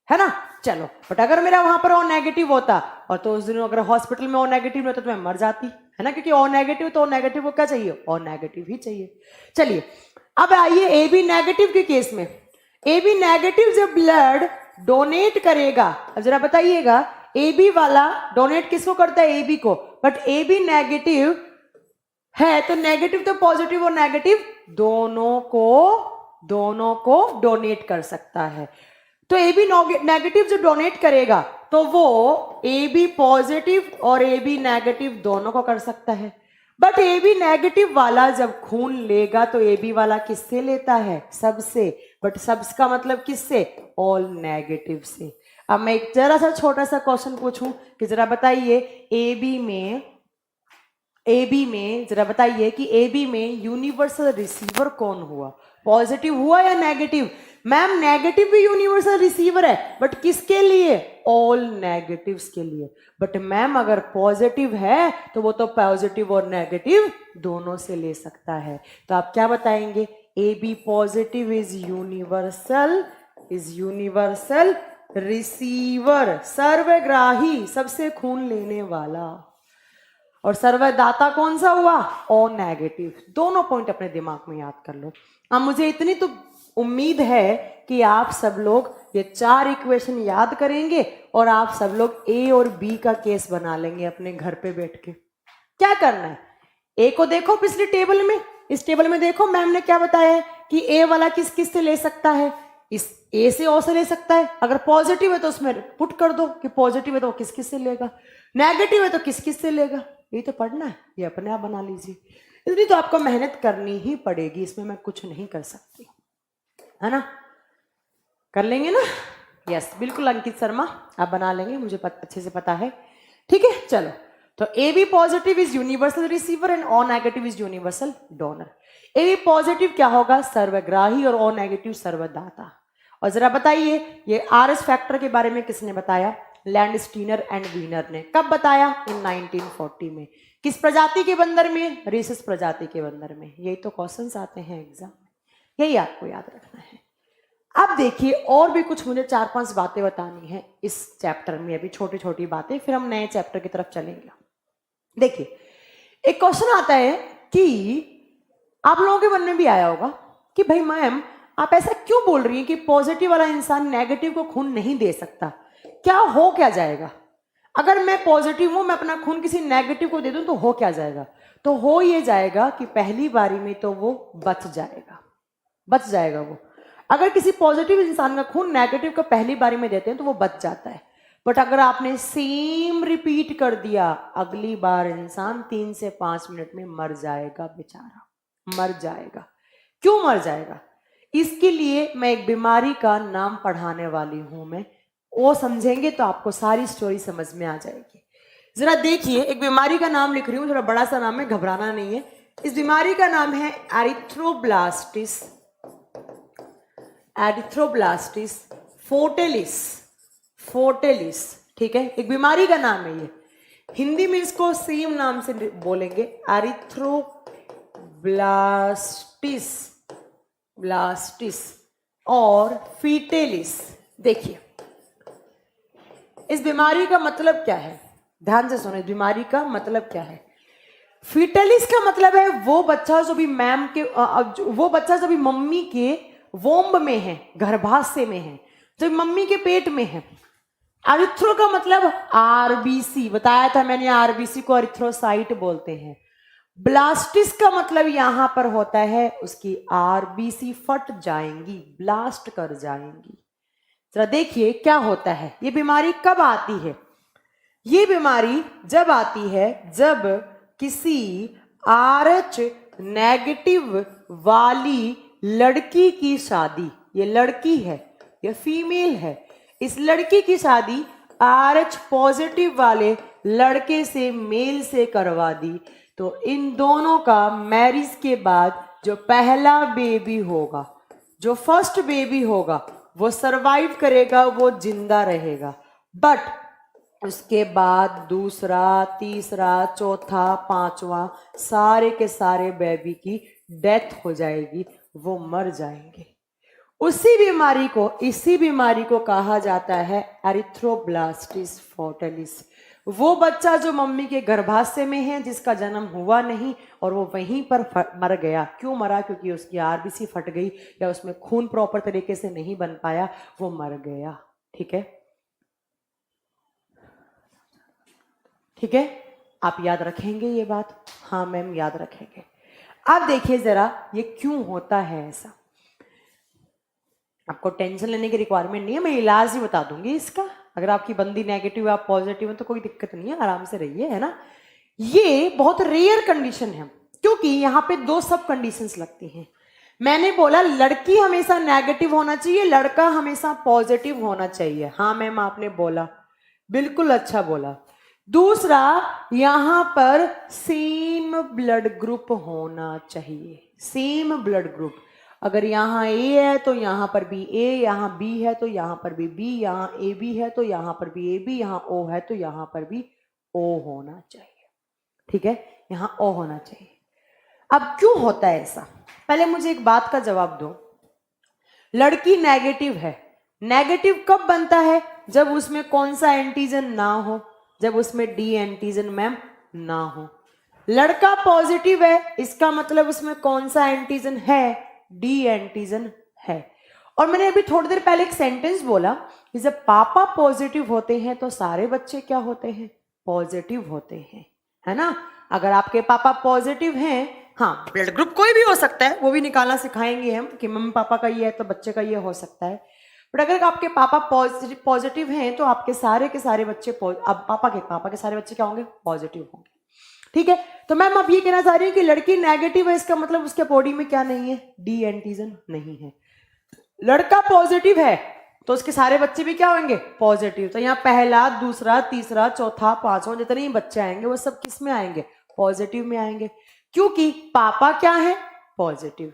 है ना? चलो, बट अगर मेरा वहां पर ओ नेगेटिव होता, और तो उस दिन अगर हॉस्पिटल में ओ नेगेटिव होता तो मैं मर जाती, है ना? क्योंकि ओ नेगेटिव तो ओ नेगेटिव को क्या चाहिए? ओ नेगेटिव ही चाहिए। चलिए अब आइए ए बी नेगेटिव के केस में। ए बी नेगेटिव जब ब्लड डोनेट करेगा, अब जरा बताइएगा, ए बी वाला डोनेट किसको करता है? ए बी को। बट ए बी नेगेटिव है तो नेगेटिव तो पॉजिटिव और नेगेटिव दोनों को डोनेट कर सकता है। तो ए बी नेगेटिव जो डोनेट करेगा तो वो ए बी पॉजिटिव और ए बी नेगेटिव दोनों को कर सकता है। बट ए बी नेगेटिव वाला जब खून लेगा तो ए बी वाला किससे लेता है? सबसे। बट सबस का मतलब किससे? ऑल नेगेटिव से। अब मैं एक जरा सा छोटा सा क्वेश्चन पूछूं कि जरा बताइए ए बी में जरा बताइए कि ए बी में यूनिवर्सल रिसीवर कौन हुआ? पॉजिटिव हुआ या नेगेटिव? मैम नेगेटिव भी यूनिवर्सल रिसीवर है, बट किसके लिए? ऑल नेगेटिव्स के लिए। बट मैम अगर पॉजिटिव है तो वो तो पॉजिटिव और नेगेटिव दोनों से ले सकता है। तो आप क्या बताएंगे? A B positive is universal receiver, सर्वग्राही, सबसे खून लेने वाला। और सर्वदाता कौन सा हुआ? O negative. दोनों पॉइंट अपने दिमाग में याद कर लो। अब मुझे इतनी तो उम्मीद है कि आप सब लोग ये 4 इक्वेशन याद करेंगे और आप सब लोग ए और बी का केस बना लेंगे अपने घर पे बैठ के। क्या करना है? ए को देखो पिछले टेबल में, इस टेबल में देखो मैम ने क्या बताया है कि ए वाला किस किस से ले सकता है? इस ए से ओ से ले सकता है। अगर पॉजिटिव है तो उसमें पुट कर दो कि पॉजिटिव है तो किस किस से लेगा, नेगेटिव है तो किस किस से लेगा। ये तो पढ़ना है, ये अपने आप बना लीजिए। इसलिए तो आपको मेहनत करनी ही पड़ेगी, इसमें मैं कुछ नहीं कर सकती, है ना? कर लेंगे ना? यस बिल्कुल अंकित शर्मा, आप बना लेंगे, मुझे अच्छे से पता है। ठीक है, चलो। तो A B positive is universal receiver and O negative is universal donor. A B positive क्या होगा? सर्वग्राही, और ओ नेगेटिव सर्वदाता। और जरा बताइए ये आर एस फैक्टर के बारे में किसने बताया? लैंडस्टीनर एंड वीनर ने। कब बताया? इन 1940 में। किस प्रजाति के बंदर में? रेसस प्रजाति के बंदर में। यही तो क्वेश्चंस आते हैं एग्जाम में, यही आपको याद रखना है। अब देखिए और भी कुछ मुझे 4-5 बातें बतानी है इस चैप्टर में, अभी छोटी छोटी बातें, फिर हम नए चैप्टर की तरफ चलेंगे। देखिए एक क्वेश्चन आता है कि आप लोगों के मन में भी आया होगा कि भाई मैम आप ऐसा क्यों बोल रही हैं कि पॉजिटिव वाला इंसान नेगेटिव को खून नहीं दे सकता? क्या हो क्या जाएगा? अगर मैं पॉजिटिव हूं, मैं अपना खून किसी नेगेटिव को दे दूं तो हो क्या जाएगा? तो हो ये जाएगा कि पहली बारी में तो वो बच जाएगा वो। अगर किसी पॉजिटिव इंसान का खून नेगेटिव को पहली बारी में देते हैं तो वो बच जाता है। बट अगर आपने सेम रिपीट कर दिया, अगली बार इंसान 3 से 5 मिनट में मर जाएगा, बेचारा मर जाएगा। क्यों मर जाएगा? इसके लिए मैं एक बीमारी का नाम पढ़ाने वाली हूं। मैं वो समझेंगे तो आपको सारी स्टोरी समझ में आ जाएगी। जरा देखिए, एक बीमारी का नाम लिख रही हूं, थोड़ा बड़ा सा नाम है, घबराना नहीं है। इस बीमारी का नाम है एरिथ्रोब्लास्टिस फोर्टिलिस। ठीक है, एक बीमारी का नाम है ये। हिंदी में इसको सेम नाम से बोलेंगे, एरिथ्रोब्लास्टिस और फीटेलिस। देखिए, इस बीमारी का मतलब क्या है, ध्यान से सुनो। इस बीमारी का मतलब क्या है? फीटेलिस का मतलब है वो बच्चा जो भी मम्मी के वोम्ब में है, गर्भाशय में है, जो मम्मी के पेट में है। एरिथ्रो का मतलब आरबीसी, बताया था मैंने, आरबीसी को एरिथ्रोसाइट बोलते हैं। ब्लास्टिस का मतलब यहां पर होता है उसकी आरबीसी फट जाएंगी, ब्लास्ट कर जाएंगी। जरा देखिए क्या होता है। ये बीमारी कब आती है? ये बीमारी जब आती है जब किसी RH नेगेटिव वाली लड़की की शादी, ये लड़की है, ये फीमेल है, इस लड़की की शादी RH पॉजिटिव वाले लड़के से, मेल से करवा दी, तो इन दोनों का मैरिज के बाद जो पहला बेबी होगा, जो फर्स्ट बेबी होगा, वो सरवाइव करेगा, वो जिंदा रहेगा। बट उसके बाद दूसरा, तीसरा, चौथा, पांचवा, सारे के सारे बेबी की डेथ हो जाएगी, वो मर जाएंगे। इसी बीमारी को कहा जाता है एरिथ्रोब्लास्टिस फोर्टिलिस। वो बच्चा जो मम्मी के गर्भाशय में है, जिसका जन्म हुआ नहीं और वो वहीं पर मर गया। क्यों मरा? क्योंकि उसकी आरबीसी फट गई या उसमें खून प्रॉपर तरीके से नहीं बन पाया, वो मर गया। ठीक है, ठीक है, आप याद रखेंगे ये बात? हाँ मैम, याद रखेंगे। अब देखिए जरा, ये क्यों होता है ऐसा। आपको टेंशन लेने की रिक्वायरमेंट नहीं है, मैं इलाज ही बता दूंगी इसका। अगर आपकी बंदी नेगेटिव, आप पॉजिटिव है तो कोई दिक्कत नहीं है, आराम से रहिए, है ना। ये बहुत रेयर कंडीशन है, क्योंकि यहाँ पे 2 सब कंडीशंस लगती हैं। मैंने बोला लड़की हमेशा नेगेटिव होना चाहिए, लड़का हमेशा पॉजिटिव होना चाहिए। हाँ मैम, आपने बोला, बिल्कुल अच्छा बोला। दूसरा, यहां पर सेम ब्लड ग्रुप होना चाहिए, सेम ब्लड ग्रुप। अगर यहाँ ए है तो यहाँ पर भी ए, यहाँ बी है तो यहाँ पर भी बी, यहाँ ए बी है तो यहाँ पर भी ए बी, यहाँ ओ है तो यहाँ पर भी ओ होना चाहिए। ठीक है, यहाँ ओ होना चाहिए। अब क्यों होता है ऐसा? पहले मुझे एक बात का जवाब दो। लड़की नेगेटिव है, नेगेटिव कब बनता है? जब उसमें कौन सा एंटीजन ना हो, जब उसमें डी एंटीजन मैम ना हो। लड़का पॉजिटिव है, इसका मतलब उसमें कौन सा एंटीजन है? डी एंटीजन है। और मैंने अभी थोड़ी देर पहले एक सेंटेंस बोला कि जब पापा पॉजिटिव होते हैं तो सारे बच्चे क्या होते हैं? पॉजिटिव होते हैं, है ना। अगर आपके पापा पॉजिटिव हैं, हाँ ब्लड ग्रुप कोई भी हो सकता है, वो भी निकालना सिखाएंगे हम कि मम्मी पापा का ये है तो बच्चे का ये हो सकता है। बट अगर आपके पापा पॉजिटिव हैं तो आपके सारे के सारे बच्चे, अब पापा के सारे बच्चे क्या होंगे? पॉजिटिव होंगे। ठीक है, तो मैम अब ये कहना चाह रही हूँ कि लड़की नेगेटिव है, इसका मतलब उसके बॉडी में क्या नहीं है? डी एंटीजन नहीं है। लड़का पॉजिटिव है तो उसके सारे बच्चे भी क्या होंगे? पॉजिटिव। तो यहाँ पहला, दूसरा, तीसरा, चौथा, पांचवा, जितने ही बच्चे आएंगे वो सब किस में आएंगे? पॉजिटिव में आएंगे, क्योंकि पापा क्या है? पॉजिटिव।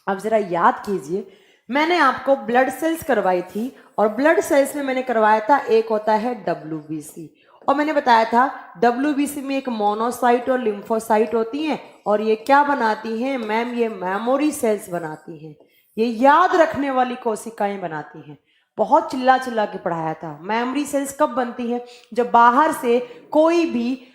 अब जरा याद कीजिए, मैंने आपको ब्लड सेल्स करवाई थी और ब्लड सेल्स में मैंने करवाया था, एक होता है WBC, और मैंने बताया था WBC में एक मोनोसाइट और लिम्फोसाइट होती हैं, और ये क्या बनाती हैं मैम? ये मेमोरी सेल्स बनाती हैं, ये याद रखने वाली कोशिकाएं बनाती हैं। बहुत चिल्ला चिल्ला के पढ़ाया था। मेमोरी सेल्स कब बनती है? जब बाहर से कोई भी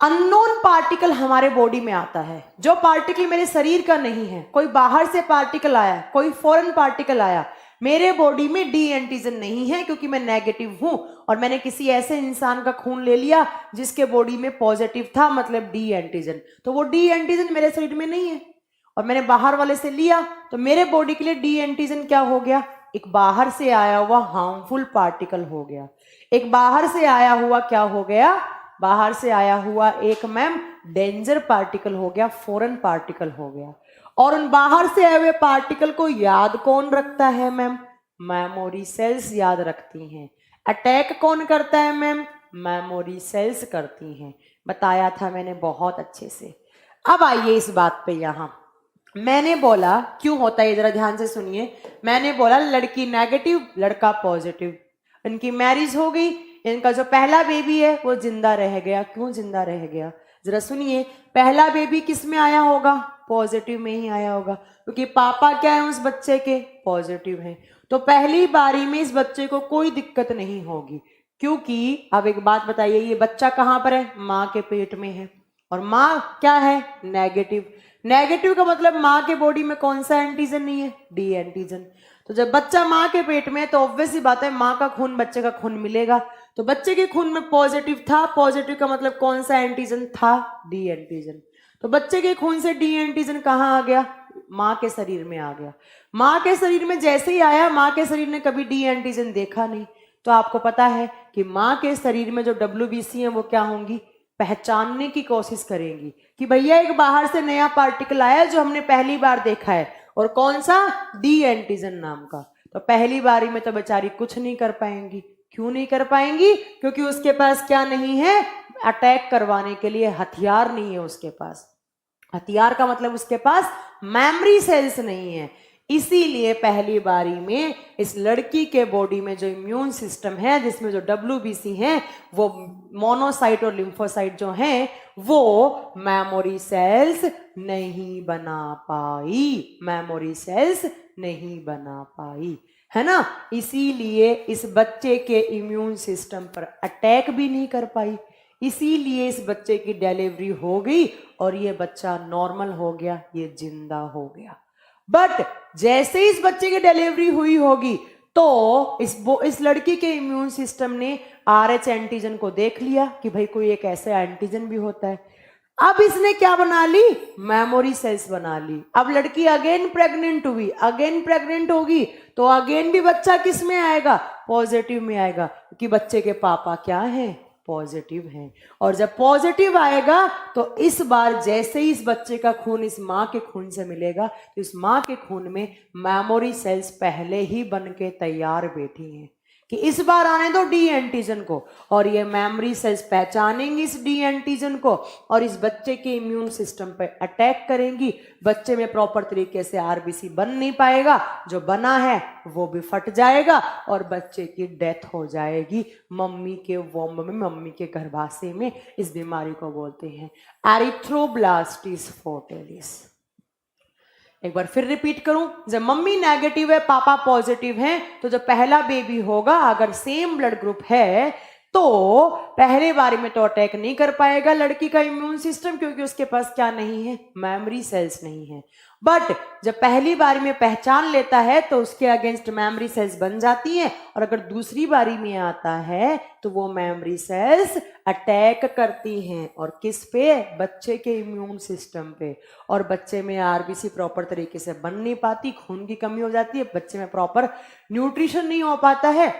अननोन पार्टिकल हमारे बॉडी में आता है, जो पार्टिकल मेरे शरीर का नहीं है, कोई बाहर से पार्टिकल आया, कोई फॉरेन पार्टिकल आया, मेरे बॉडी में डी एंटीजन नहीं है क्योंकि मैं नेगेटिव हूं, और मैंने किसी ऐसे इंसान का खून ले लिया जिसके बॉडी में पॉजिटिव था, मतलब डी एंटीजन, तो वो डी एंटीजन मेरे शरीर में नहीं है, और मैंने बाहर वाले से लिया तो मेरे बॉडी के लिए डी एंटीजन क्या हो गया, एक बाहर से आया हुआ हार्मफुल पार्टिकल हो गया। एक बाहर से आया हुआ क्या हो गया, बाहर से आया हुआ एक मैम डेंजर पार्टिकल हो गया, फॉरेन पार्टिकल हो गया। और उन बाहर से आए हुए पार्टिकल को याद कौन रखता है मैम, मेमोरी सेल्स याद रखती हैं। अटैक कौन करता है मैम, मेमोरी सेल्स करती हैं, बताया था मैंने बहुत अच्छे से। अब आइए इस बात पे, यहां मैंने बोला क्यों होता है, जरा ध्यान से सुनिए। मैंने बोला लड़की नेगेटिव, लड़का पॉजिटिव, इनकी मैरिज हो गई, इनका जो पहला बेबी है वो जिंदा रह गया। क्यों जिंदा रह गया, जरा सुनिए। पहला बेबी किस में आया होगा, पॉजिटिव में ही आया होगा, क्योंकि पापा क्या है उस बच्चे के, पॉजिटिव हैं। तो पहली बारी में इस बच्चे को कोई दिक्कत नहीं होगी, क्योंकि अब एक बात बताइए, ये बच्चा कहां पर है, माँ के पेट में है, और माँ क्या है, नेगेटिव। नेगेटिव का मतलब माँ के बॉडी में कौन सा एंटीजन नहीं है, डी एंटीजन। तो जब बच्चा माँ के पेट में है तो ऑब्वियस ही बात है माँ का खून बच्चे का खून मिलेगा, तो बच्चे के खून में पॉजिटिव था, पॉजिटिव का मतलब कौन सा एंटीजन था, डी एंटीजन। तो बच्चे के खून से डी एंटीजन कहाँ आ गया, माँ के शरीर में आ गया। माँ के शरीर में जैसे ही आया, माँ के शरीर ने कभी डी एंटीजन देखा नहीं, तो आपको पता है कि माँ के शरीर में जो WBC है वो क्या होंगी, पहचानने की कोशिश करेंगी कि भैया एक बाहर से नया पार्टिकल आया जो हमने पहली बार देखा है, और कौन सा, डी एंटीजन नाम का। तो पहली बारी में तो बेचारी कुछ नहीं कर पाएंगी। क्यों नहीं कर पाएंगी, क्योंकि उसके पास क्या नहीं है, अटैक करवाने के लिए हथियार नहीं है उसके पास। हथियार का मतलब उसके पास मेमोरी सेल्स नहीं है, इसीलिए पहली बारी में इस लड़की के बॉडी में जो इम्यून सिस्टम है, जिसमें जो WBC है, वो मोनोसाइट और लिम्फोसाइट जो हैं वो मेमोरी सेल्स नहीं बना पाई, मेमोरी सेल्स नहीं बना पाई, है ना। इसीलिए इस बच्चे के इम्यून सिस्टम पर अटैक भी नहीं कर पाई, इसीलिए इस बच्चे की डिलीवरी हो गई और ये बच्चा नॉर्मल हो गया, ये जिंदा हो गया। बट जैसे इस बच्चे की डिलीवरी हुई होगी तो इस लड़की के इम्यून सिस्टम ने RH एंटीजन को देख लिया कि भाई कोई एक ऐसा एंटीजन भी होता है। अब इसने क्या बना ली, मेमोरी सेल्स बना ली। अब लड़की अगेन प्रेग्नेंट हुई, अगेन प्रेग्नेंट होगी तो अगेन भी बच्चा किस में आएगा, पॉजिटिव में आएगा, क्योंकि बच्चे के पापा क्या हैं, पॉजिटिव हैं। और जब पॉजिटिव आएगा तो इस बार जैसे ही इस बच्चे का खून इस माँ के खून से मिलेगा तो इस माँ के खून में मेमोरी सेल्स पहले ही बन के तैयार बैठी हैं कि इस बार आने दो डी एंटीजन को, और ये मेमोरी सेल्स पहचानेंगी इस डी एंटीजन को और इस बच्चे के इम्यून सिस्टम पे अटैक करेंगी। बच्चे में प्रॉपर तरीके से RBC बन नहीं पाएगा, जो बना है वो भी फट जाएगा और बच्चे की डेथ हो जाएगी मम्मी के वोम में, मम्मी के गर्भाशय में। इस बीमारी को बोलते हैं एरिथ्रोब्लास्टिस फोर्टिलिस। एक बार फिर रिपीट करूं, जब मम्मी नेगेटिव है पापा पॉजिटिव हैं, तो जब पहला बेबी होगा अगर सेम ब्लड ग्रुप है तो पहले बारी में तो अटैक नहीं कर पाएगा लड़की का इम्यून सिस्टम, क्योंकि उसके पास क्या नहीं है, मेमोरी सेल्स नहीं है। बट जब पहली बारी में पहचान लेता है तो उसके अगेंस्ट मेमोरी सेल्स बन जाती हैं, और अगर दूसरी बारी में आता है तो वो मेमोरी सेल्स अटैक करती हैं, और किस पे, बच्चे के इम्यून सिस्टम पे। और बच्चे में RBC प्रॉपर तरीके से बन नहीं पाती, खून की कमी हो जाती है, बच्चे में प्रॉपर न्यूट्रिशन नहीं हो पाता है,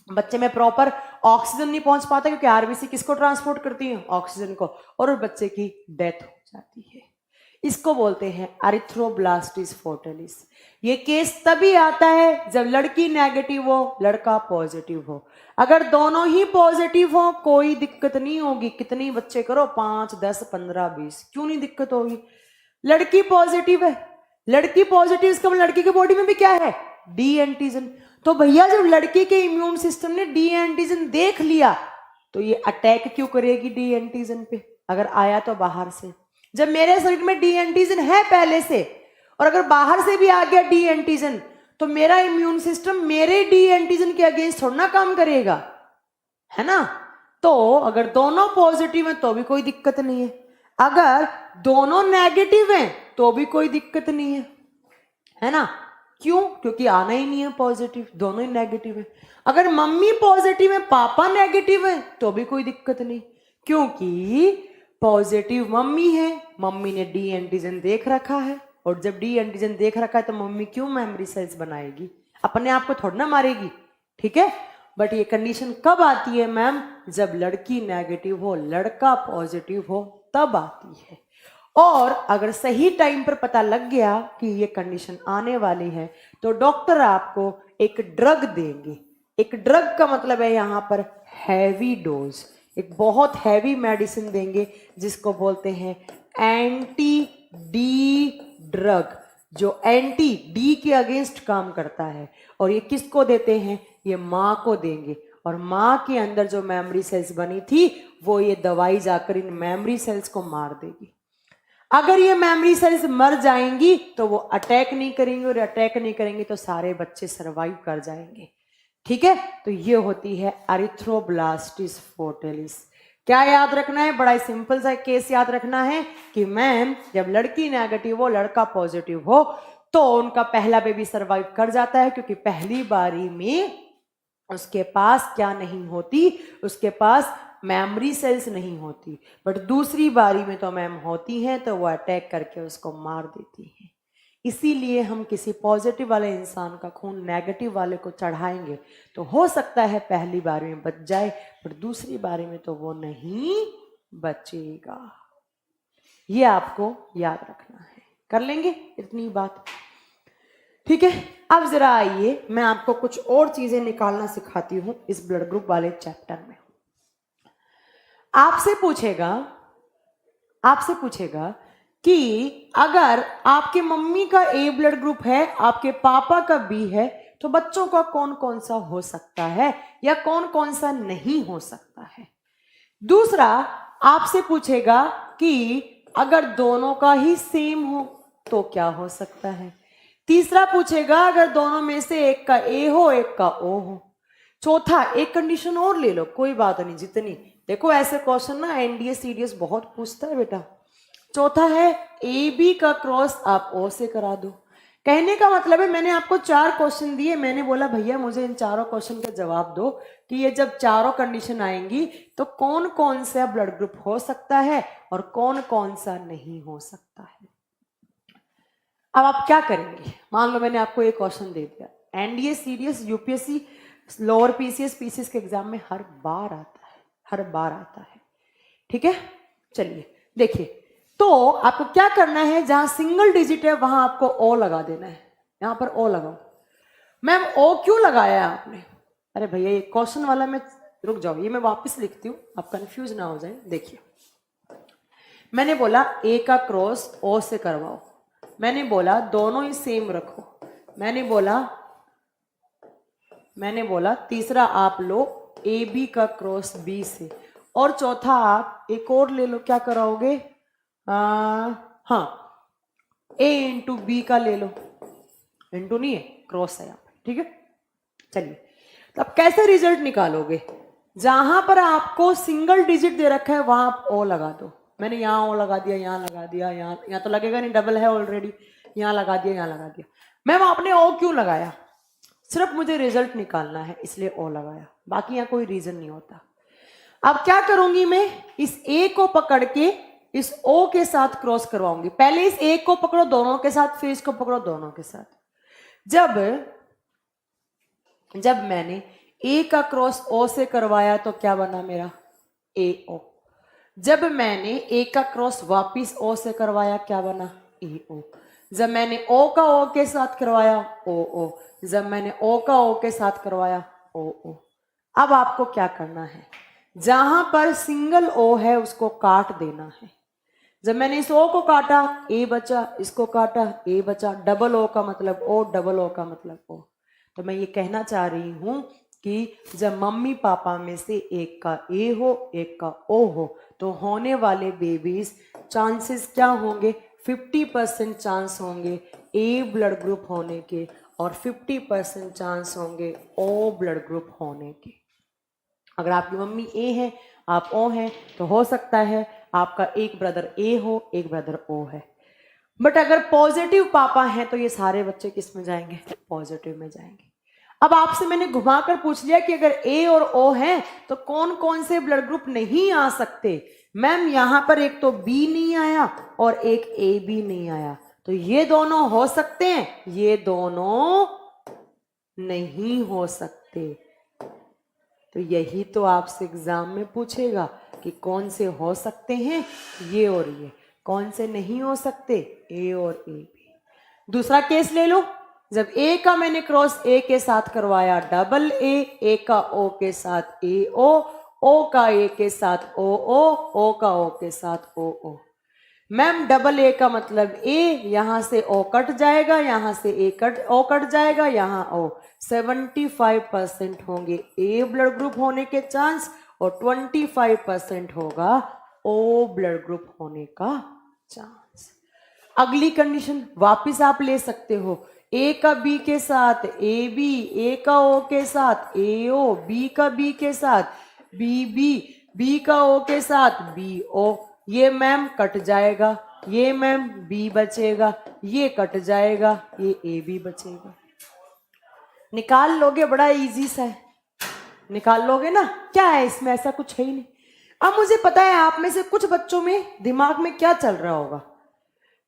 बच्चे में प्रॉपर ऑक्सीजन नहीं पहुंच पाता, क्योंकि RBC किसको ट्रांसपोर्ट करती है, ऑक्सीजन को, और बच्चे की डेथ हो जाती है। इसको बोलते हैं एरिथ्रोब्लास्टिस फोर्टिलिस। ये केस तभी आता है जब लड़की नेगेटिव हो, लड़का पॉजिटिव हो। अगर दोनों ही पॉजिटिव हो कोई दिक्कत नहीं होगी, कितनी बच्चे करो, 5, 10, 15, 20, क्यों नहीं दिक्कत होगी। लड़की पॉजिटिव है, लड़की पॉजिटिव इसका मतलब लड़की के बॉडी में भी क्या है, डी एंटीजन। तो भैया जब लड़की के इम्यून सिस्टम ने डी एंटीजन देख लिया तो ये अटैक क्यों करेगी डी एंटीजन पे, अगर आया तो बाहर से। जब मेरे शरीर में डी एंटीजन है पहले से, और अगर बाहर से भी आ गया डी एंटीजन, तो मेरा इम्यून सिस्टम मेरे डी एंटीजन के अगेंस्ट थोड़ा ना काम करेगा, है ना। तो अगर दोनों पॉजिटिव हैं तो भी कोई दिक्कत नहीं है, अगर दोनों नेगेटिव हैं तो भी कोई दिक्कत नहीं है ना? क्यों? क्योंकि आना ही नहीं है पॉजिटिव, दोनों ही नेगेटिव है। अगर मम्मी पॉजिटिव है पापा नेगेटिव है तो भी कोई दिक्कत नहीं, क्योंकि पॉजिटिव मम्मी है, मम्मी ने डी एंटीजन देख रखा है, और जब डी एंटीजन देख रखा है तो मम्मी क्यों मेमोरी सेल्स बनाएगी? अपने आप को थोड़ा ना मारेगी, ठीक है? बट ये कंडीशन कब आती है मैम? जब लड़की नेगेटिव हो, लड़का पॉजिटिव हो, तब आती है। और अगर सही टाइम पर पता लग गया कि ये कंडीशन आने वाली है तो डॉक्टर आपको एक ड्रग देंगे। एक ड्रग का मतलब है यहाँ पर हैवी डोज, एक बहुत हैवी मेडिसिन देंगे जिसको बोलते हैं एंटी डी ड्रग, जो एंटी डी के अगेंस्ट काम करता है। और ये किसको देते हैं? ये माँ को देंगे, और माँ के अंदर जो मेमोरी सेल्स बनी थी वो ये दवाई जाकर इन मेमोरी सेल्स को मार देगी। अगर ये मेमोरी सेल्स मर जाएंगी तो वो अटैक नहीं करेंगे, और अटैक नहीं करेंगे तो सारे बच्चे सरवाइव कर जाएंगे, ठीक है? तो ये होती है एरिथ्रोब्लास्टिस फोर्टिलिस। क्या याद रखना है? बड़ा सिंपल सा केस याद रखना है कि मैम जब लड़की नेगेटिव हो लड़का पॉजिटिव हो तो उनका पहला बेबी सरवाइव कर जाता है, क्योंकि पहली बारी में उसके पास क्या नहीं होती? उसके पास मेमोरी सेल्स नहीं होती। बट दूसरी बारी में तो मैम होती हैं, तो वो अटैक करके उसको मार देती हैं। इसीलिए हम किसी पॉजिटिव वाले इंसान का खून नेगेटिव वाले को चढ़ाएंगे तो हो सकता है पहली बारी में बच जाए, पर दूसरी बारी में तो वो नहीं बचेगा। ये आपको याद रखना है। कर लेंगे इतनी बात, ठीक है? अब जरा आइए मैं आपको कुछ और चीजें निकालना सिखाती हूं इस ब्लड ग्रुप वाले चैप्टर में। आपसे पूछेगा कि अगर आपके मम्मी का ए ब्लड ग्रुप है, आपके पापा का बी है, तो बच्चों का कौन कौन सा हो सकता है या कौन कौन सा नहीं हो सकता है। दूसरा आपसे पूछेगा कि अगर दोनों का ही सेम हो तो क्या हो सकता है। तीसरा पूछेगा अगर दोनों में से एक का ए हो एक का ओ हो। चौथा एक कंडीशन और ले लो, कोई बात नहीं, जितनी देखो ऐसे क्वेश्चन ना एनडीए सीडीएस बहुत पूछता है बेटा। चौथा है ए बी का क्रॉस आप ओ से करा दो। कहने का मतलब है मैंने आपको 4 क्वेश्चन दिए, मैंने बोला भैया मुझे इन चारों क्वेश्चन का जवाब दो कि ये जब चारों कंडीशन आएंगी तो कौन कौन सा ब्लड ग्रुप हो सकता है और कौन कौन सा नहीं हो सकता है। अब आप क्या करेंगे? मान लो मैंने आपको एक क्वेश्चन दे दिया, NDA CDS UPSC lower PCS के एग्जाम में हर बार आता है, ठीक है? चलिए देखिए, तो आपको क्या करना है, जहां सिंगल डिजिट है वहां आपको ओ लगा देना है। यहां पर ओ लगाओ। मैम ओ क्यों लगाया है आपने? अरे भैया ये क्वेश्चन वाला में रुक जाओ, ये मैं वापस लिखती हूँ, आप कंफ्यूज ना हो जाए। देखिए मैंने बोला ए का क्रॉस ओ से करवाओ, मैंने बोला दोनों ही सेम रखो, मैंने बोला तीसरा आप लो ए बी का क्रॉस बी से, और चौथा आप एक और ले लो, क्या कराओगे? हाँ ए इंटू बी का ले लो, इंटू नहीं है क्रॉस है यहाँ पे, ठीक है? चलिए तो अब कैसे रिजल्ट निकालोगे? जहां पर आपको सिंगल डिजिट दे रखा है वहां आप ओ लगा दो। मैंने यहाँ ओ लगा दिया, यहाँ लगा दिया, यहाँ तो लगेगा नहीं, डबल है ऑलरेडी, यहाँ लगा दिया, यहाँ लगा दिया। मैम आपने ओ क्यों लगाया? सिर्फ मुझे रिजल्ट निकालना है इसलिए ओ लगाया, बाकी यहाँ कोई रीजन नहीं होता। अब क्या करूंगी मैं, इस ए को पकड़ के इस ओ के साथ क्रॉस करवाऊंगी। पहले इस ए को पकड़ो दोनों के साथ, फिर इसको पकड़ो दोनों के साथ। जब मैंने ए का क्रॉस ओ से करवाया तो क्या बना मेरा? ए ओ। जब मैंने ए का क्रॉस वापिस ओ से करवाया क्या बना? ए ओ। जब मैंने ओ का ओ के साथ करवाया ओ ओ। जब मैंने ओ का ओ के साथ करवाया ओ ओ। अब आपको क्या करना है, जहां पर सिंगल ओ है उसको काट देना है। जब मैंने इस ओ को काटा ए बचा, इसको काटा ए बचा, डबल ओ का मतलब ओ, डबल ओ का मतलब ओ। तो मैं ये कहना चाह रही हूं कि जब मम्मी पापा में से एक का ए हो एक का ओ हो तो होने वाले बेबीज चांसेस क्या होंगे? 50% चांस होंगे ए ब्लड ग्रुप होने के और 50% चांस होंगे ओ ब्लड ग्रुप होने के। अगर आपकी मम्मी ए है आप ओ हैं तो हो सकता है आपका एक ब्रदर ए हो, एक ब्रदर ओ है। बट अगर पॉजिटिव पापा हैं तो ये सारे बच्चे किस में जाएंगे? पॉजिटिव में जाएंगे। अब आपसे मैंने घुमाकर पूछ लिया कि अगर ए और ओ हैं तो कौन कौन से ब्लड ग्रुप नहीं आ सकते? मैम यहां पर एक तो बी नहीं आया और एक ए भी नहीं आया, तो ये दोनों हो सकते हैं, ये दोनों नहीं हो सकते। तो यही तो आपसे एग्जाम में पूछेगा कि कौन से हो सकते हैं, ये और ये, कौन से नहीं हो सकते, ए और ए भी। दूसरा केस ले लो, जब ए का मैंने क्रॉस ए के साथ करवाया डबल ए का ओ के साथ ए ओ का ए के साथ ओ का ओ के साथ ओ। मैम डबल ए का मतलब ए, यहां से ओ कट जाएगा, यहां से ओ कट जाएगा, यहां ओ। 75% होंगे ए ब्लड ग्रुप होने के चांस और 25% होगा ओ ब्लड ग्रुप होने का चांस। अगली कंडीशन वापस आप ले सकते हो, ए का बी के साथ ए बी, ए का ओ के साथ ए ओ, बी का बी के साथ बी बी, बी का ओ के साथ बी ओ। ये मैम कट जाएगा, ये मैम बी बचेगा, ये कट जाएगा, ये ए बी बचेगा। निकाल लोगे, बड़ा इजी सा है, निकाल लोगे ना, क्या है इसमें, ऐसा कुछ है ही नहीं। अब मुझे पता है आप में से कुछ बच्चों में दिमाग में क्या चल रहा होगा।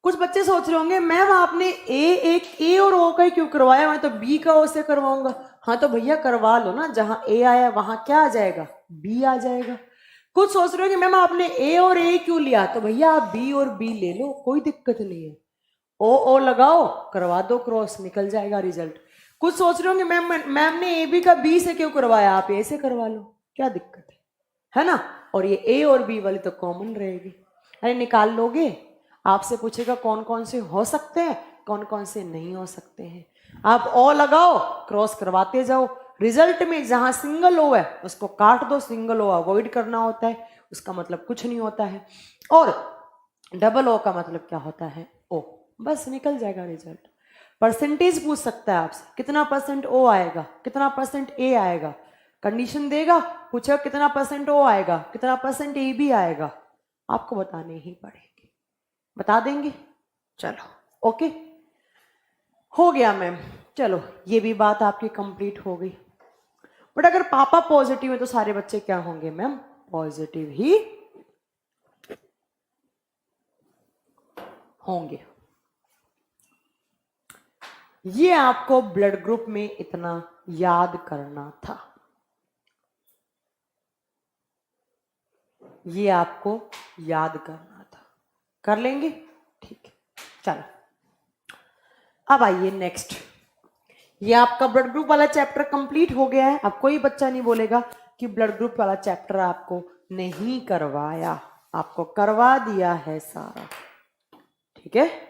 कुछ बच्चे सोच रहे होंगे मैम आपने ए और ओ का ही क्यों करवाया, मैं तो बी का ओ से करवाऊंगा। हाँ तो भैया करवा लो ना, जहां ए आया वहां क्या आ जाएगा, बी आ जाएगा। कुछ सोच रहे हो कि मैम आपने ए और ए क्यों लिया, तो भैया आप बी और बी ले लो, कोई दिक्कत नहीं है, ओ लगाओ, करवा दो क्रॉस, निकल जाएगा रिजल्ट। कुछ सोच रहे होंगे मैम ने ए बी का बी से क्यों करवाया, आप ए से करवा लो, क्या दिक्कत है ना। और ये ए और बी वाली तो कॉमन रहेगी। अरे निकाल लोगे, आपसे पूछेगा कौन कौन से हो सकते हैं, कौन कौन से नहीं हो सकते हैं। आप ओ लगाओ, क्रॉस करवाते जाओ, रिजल्ट में जहां सिंगल ओ है उसको काट दो, सिंगल ओ अवॉइड करना होता है, उसका मतलब कुछ नहीं होता है। और डबल ओ का मतलब क्या होता है, ओ, बस निकल जाएगा रिजल्ट। परसेंटेज पूछ सकता है आपसे, कितना परसेंट ओ आएगा, कितना परसेंट ए आएगा, कंडीशन देगा, पूछेगा कितना परसेंट ओ आएगा, कितना परसेंट ए भी आएगा, आपको बताने ही पड़ेंगे, बता देंगे। चलो ओके, हो गया मैम, चलो ये भी बात आपकी कंप्लीट हो गई। बट अगर पापा पॉजिटिव है तो सारे बच्चे क्या होंगे मैम, पॉजिटिव ही होंगे। ये आपको ब्लड ग्रुप में इतना याद करना था, ये आपको याद करना था, कर लेंगे, ठीक है। चलो अब आइए नेक्स्ट, ये आपका ब्लड ग्रुप वाला चैप्टर कंप्लीट हो गया है। अब कोई बच्चा नहीं बोलेगा कि ब्लड ग्रुप वाला चैप्टर आपको नहीं करवाया, आपको करवा दिया है सारा, ठीक है।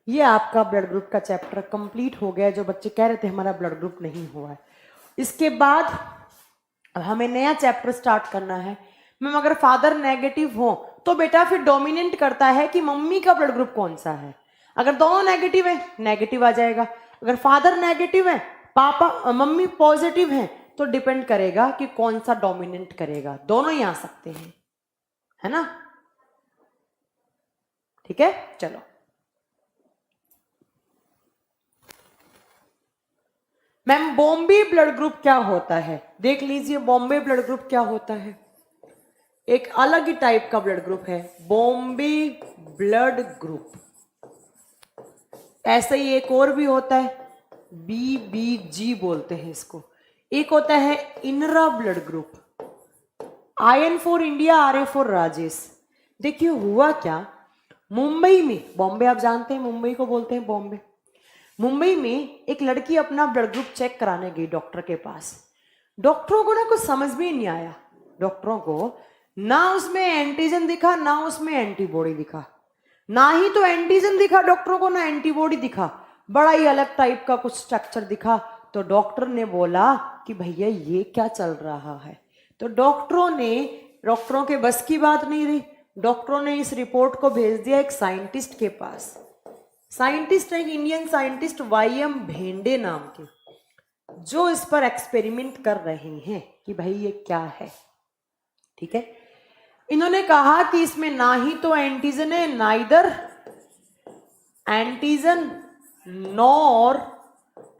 ये आपका ब्लड ग्रुप का चैप्टर कंप्लीट हो गया, जो बच्चे कह रहे थे हमारा ब्लड ग्रुप नहीं हुआ है। इसके बाद अब हमें नया चैप्टर स्टार्ट करना है। मैम अगर फादर नेगेटिव हो तो बेटा फिर डोमिनेट करता है कि मम्मी का ब्लड ग्रुप कौन सा है। अगर दोनों नेगेटिव है, नेगेटिव आ जाएगा। अगर फादर नेगेटिव है, पापा मम्मी पॉजिटिव है, तो डिपेंड करेगा कि कौन सा डोमिनेट करेगा। दोनों ही आ सकते हैं, है ना, ठीक है। चलो मैम बॉम्बे ब्लड ग्रुप क्या होता है, देख लीजिए बॉम्बे ब्लड ग्रुप क्या होता है। एक अलग ही टाइप का ब्लड ग्रुप है बॉम्बे ब्लड ग्रुप। ऐसा ही एक और भी होता है, BBG बोलते हैं इसको। एक होता है INRA blood group, IN for India, RA for Rajesh. देखिए हुआ क्या, मुंबई में, बॉम्बे आप जानते हैं मुंबई को बोलते हैं बॉम्बे। मुंबई में एक लड़की अपना ब्लड ग्रुप चेक कराने गई डॉक्टर के पास। डॉक्टरों को ना कुछ समझ में नहीं आया, डॉक्टरों को ना उसमें एंटीजन दिखा, ना उसमें एंटीबॉडी दिखा, ना ही तो एंटीजन दिखा डॉक्टरों को, ना एंटीबॉडी दिखा, बड़ा ही अलग टाइप का कुछ स्ट्रक्चर दिखा। तो डॉक्टर ने बोला कि भैया ये क्या चल रहा है। तो डॉक्टरों के बस की बात नहीं रही, डॉक्टरों ने इस रिपोर्ट को भेज दिया एक साइंटिस्ट के पास। साइंटिस्ट, एक इंडियन साइंटिस्ट वाईएम भेंडे नाम के, जो इस पर एक्सपेरिमेंट कर रहे हैं कि भाई ये क्या है। ठीक है, इन्होंने कहा कि इसमें ना ही तो एंटीजन है, neither antigen nor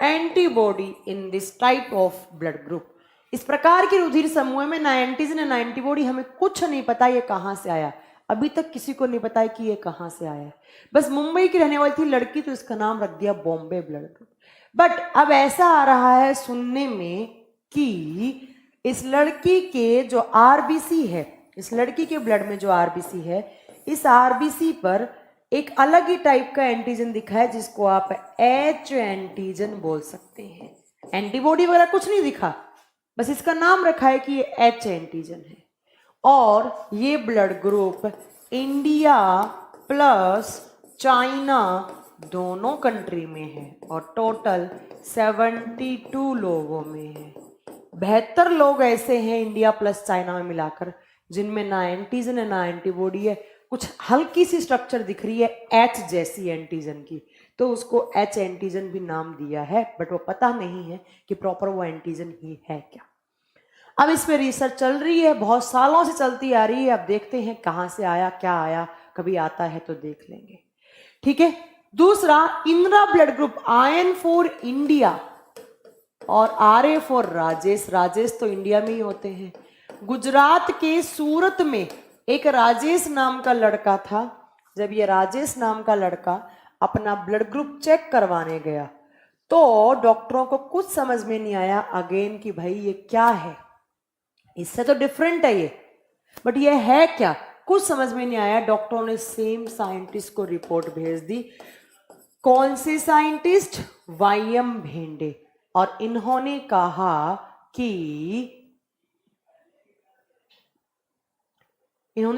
antibody in this type of blood group. इस प्रकार के रुधिर समूह में ना एंटीजन है ना एंटीबॉडी, हमें कुछ नहीं पता ये कहां से आया। अभी तक किसी को नहीं पता है कि ये कहां से आया है। बस मुंबई की रहने वाली थी लड़की, तो इसका नाम रख दिया बॉम्बे ब्लड ग्रुप। बट अब ऐसा आ रहा है सुनने में कि इस लड़की के जो आरबीसी है, इस लड़की के ब्लड में जो आरबीसी है, इस आरबीसी पर एक अलग ही टाइप का एंटीजन दिखा है, जिसको आप एच एंटीजन बोल सकते हैं। एंटीबॉडी वगैरह कुछ नहीं दिखा, बस इसका नाम रखा है कि ये एच एंटीजन है। और ये blood group India plus China दोनों कंट्री में है और टोटल 72 लोगों में है। 72 लोग ऐसे हैं इंडिया प्लस चाइना में मिलाकर जिनमें ना एंटीजन है ना एंटीबॉडी है। कुछ हल्की सी स्ट्रक्चर दिख रही है एच जैसी एंटीजन की, तो उसको एच एंटीजन भी नाम दिया है, बट वो पता नहीं है कि प्रॉपर वो एंटीजन ही है क्या। अब इस पे रिसर्च चल रही है, बहुत सालों से चलती आ रही है। अब देखते हैं कहां से आया, क्या आया, कभी आता है तो देख लेंगे। ठीक है, दूसरा Indira blood group, ion for India और आरए फॉर राजेश। राजेश तो इंडिया में ही होते हैं। गुजरात के सूरत में एक राजेश नाम का लड़का था। जब ये राजेश नाम का लड़का अपना ब्लड ग्रुप चेक करवाने गया तो डॉक्टरों को कुछ समझ में नहीं आया अगेन कि भाई ये क्या है, इससे तो डिफरेंट है ये, बट ये है क्या, कुछ समझ में नहीं आया। डॉक्टरों ने सेम साइंटिस्ट को रिपोर्ट भेज दी। कौन से साइंटिस्ट? वाईएम भेंडे। और इन्होंने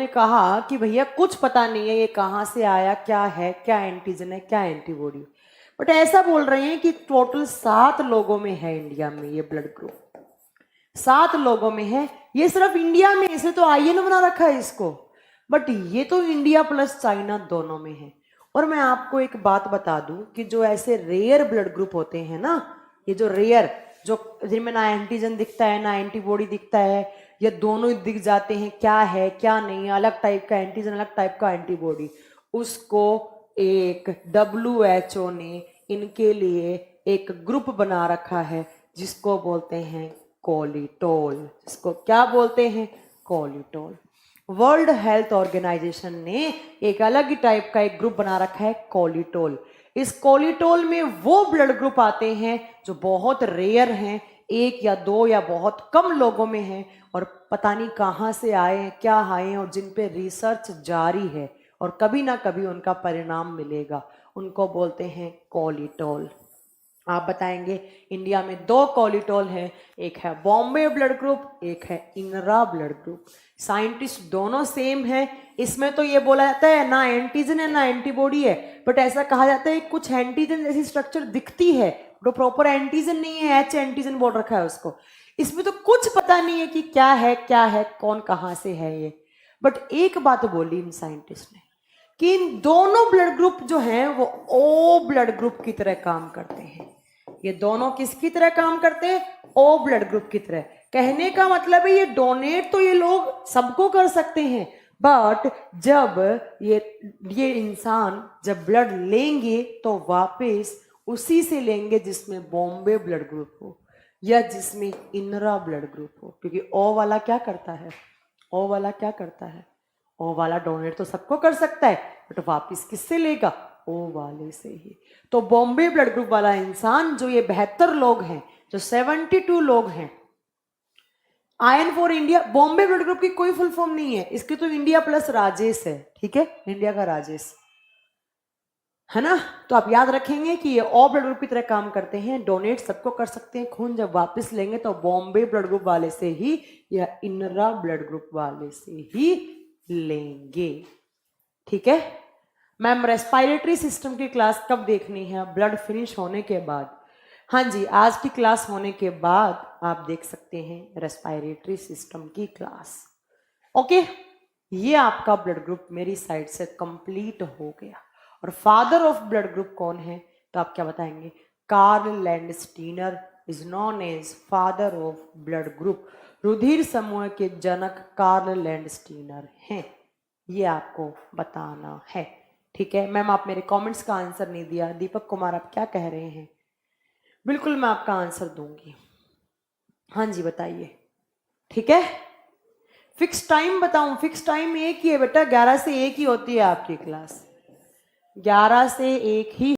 कहा कि भैया कुछ पता नहीं है ये कहां से आया, क्या है, क्या एंटीजन है, क्या एंटीबॉडी। बट ऐसा बोल रहे हैं कि टोटल 7 लोगों में है इंडिया में ये ब्लड ग्रुप, 7 लोगों में है। ये सिर्फ इंडिया में, इसे तो आईएन बना रखा है इसको, बट ये तो इंडिया प्लस चाइना दोनों में है। और मैं आपको एक बात बता दूं कि जो ऐसे रेयर ब्लड ग्रुप होते हैं ना, ये जो रेयर, जो जिनमें ना एंटीजन दिखता है ना एंटीबॉडी दिखता है, या दोनों ही दिख जाते हैं, क्या है क्या नहीं, अलग टाइप का एंटीजन अलग टाइप का एंटीबॉडी, उसको एक WHO ने इनके लिए एक ग्रुप बना रखा है जिसको बोलते हैं कोलिटोल। जिसको क्या बोलते हैं? कोलिटोल। वर्ल्ड हेल्थ ऑर्गेनाइजेशन ने एक अलग ही टाइप का एक ग्रुप बना रखा है कोलिटोल। इस कोलिटोल में वो ब्लड ग्रुप आते हैं जो बहुत रेयर हैं, 1 या 2 या बहुत कम लोगों में हैं, और पता नहीं कहां से आए हैं, क्या आए हैं, और जिन पे रिसर्च जारी है और कभी ना कभी उनका परिणाम मिलेगा। उनको बोलते हैं कोलिटोल। आप बताएंगे इंडिया में 2 कोलिटोल हैं, एक है बॉम्बे ब्लड ग्रुप, एक है इंदिरा ब्लड ग्रुप। साइंटिस्ट दोनों सेम है। इसमें तो ये बोला जाता है ना एंटीजन है ना एंटीबॉडी है, बट ऐसा कहा जाता है कुछ एंटीजन जैसी स्ट्रक्चर दिखती है, तो प्रॉपर एंटीजन नहीं है, एच एंटीजन बोल रखा है उसको। इसमें तो कुछ पता नहीं है कि क्या है कौन कहां से है ये। बट एक बात बोली इन साइंटिस्ट ने कि इन दोनों ब्लड ग्रुप जो हैं वो ओ ब्लड ग्रुप की तरह काम करते हैं। ये दोनों किसकी तरह काम करते हैं? ओ ब्लड ग्रुप की तरह। कहने का मतलब है ये डोनेट तो ये लोग सबको कर सकते हैं, बट जब ये इंसान जब ब्लड लेंगे तो वापस उसी से लेंगे जिसमें बॉम्बे ब्लड ग्रुप हो या जिसमें इंदिरा ब्लड ग्रुप हो। क्योंकि ओ वाला क्या करता है? ओ वाला क्या करता है? ओ वाला डोनेट तो सबको कर सकता है, बट वापस किससे लेगा? ओ वाले से ही। तो बॉम्बे ब्लड ग्रुप वाला इंसान, जो ये 72 लोग हैं, जो 72 लोग हैं, ion for India, Bombay blood group की कोई फुल फॉर्म नहीं है, इसकी तो इंडिया प्लस राजेश है। ठीक है, इंडिया का राजेश है ना। तो आप याद रखेंगे कि ये ओ ब्लड ग्रुप की तरह काम करते हैं, डोनेट सबको कर सकते हैं खून, जब वापस लेंगे तो बॉम्बे ब्लड ग्रुप वाले से ही या इंदिरा ब्लड ग्रुप वाले से ही लेंगे। ठीक है मैम, रेस्पिरेटरी सिस्टम की क्लास कब देखनी है? ब्लड फिनिश होने के बाद। हाँ जी, आज की क्लास होने के बाद आप देख सकते हैं रेस्पिरेटरी सिस्टम की क्लास। ओके, ये आपका ब्लड ग्रुप मेरी साइड से कंप्लीट हो गया। और फादर ऑफ ब्लड ग्रुप कौन है, तो आप क्या बताएंगे? Karl Landsteiner is known as father of blood group. रुधिर समूह के जनक कार्ल लैंडस्टीनर हैं, ये आपको बताना है। ठीक है मैम, आप मेरे कमेंट्स का आंसर नहीं दिया। दीपक कुमार आप क्या कह रहे हैं? बिल्कुल मैं आपका आंसर दूंगी। हाँ जी बताइए। ठीक है, फिक्स टाइम बताऊं? फिक्स टाइम एक ही है बेटा, 11 से 1 ही होती है आपकी क्लास, 11 से 1 ही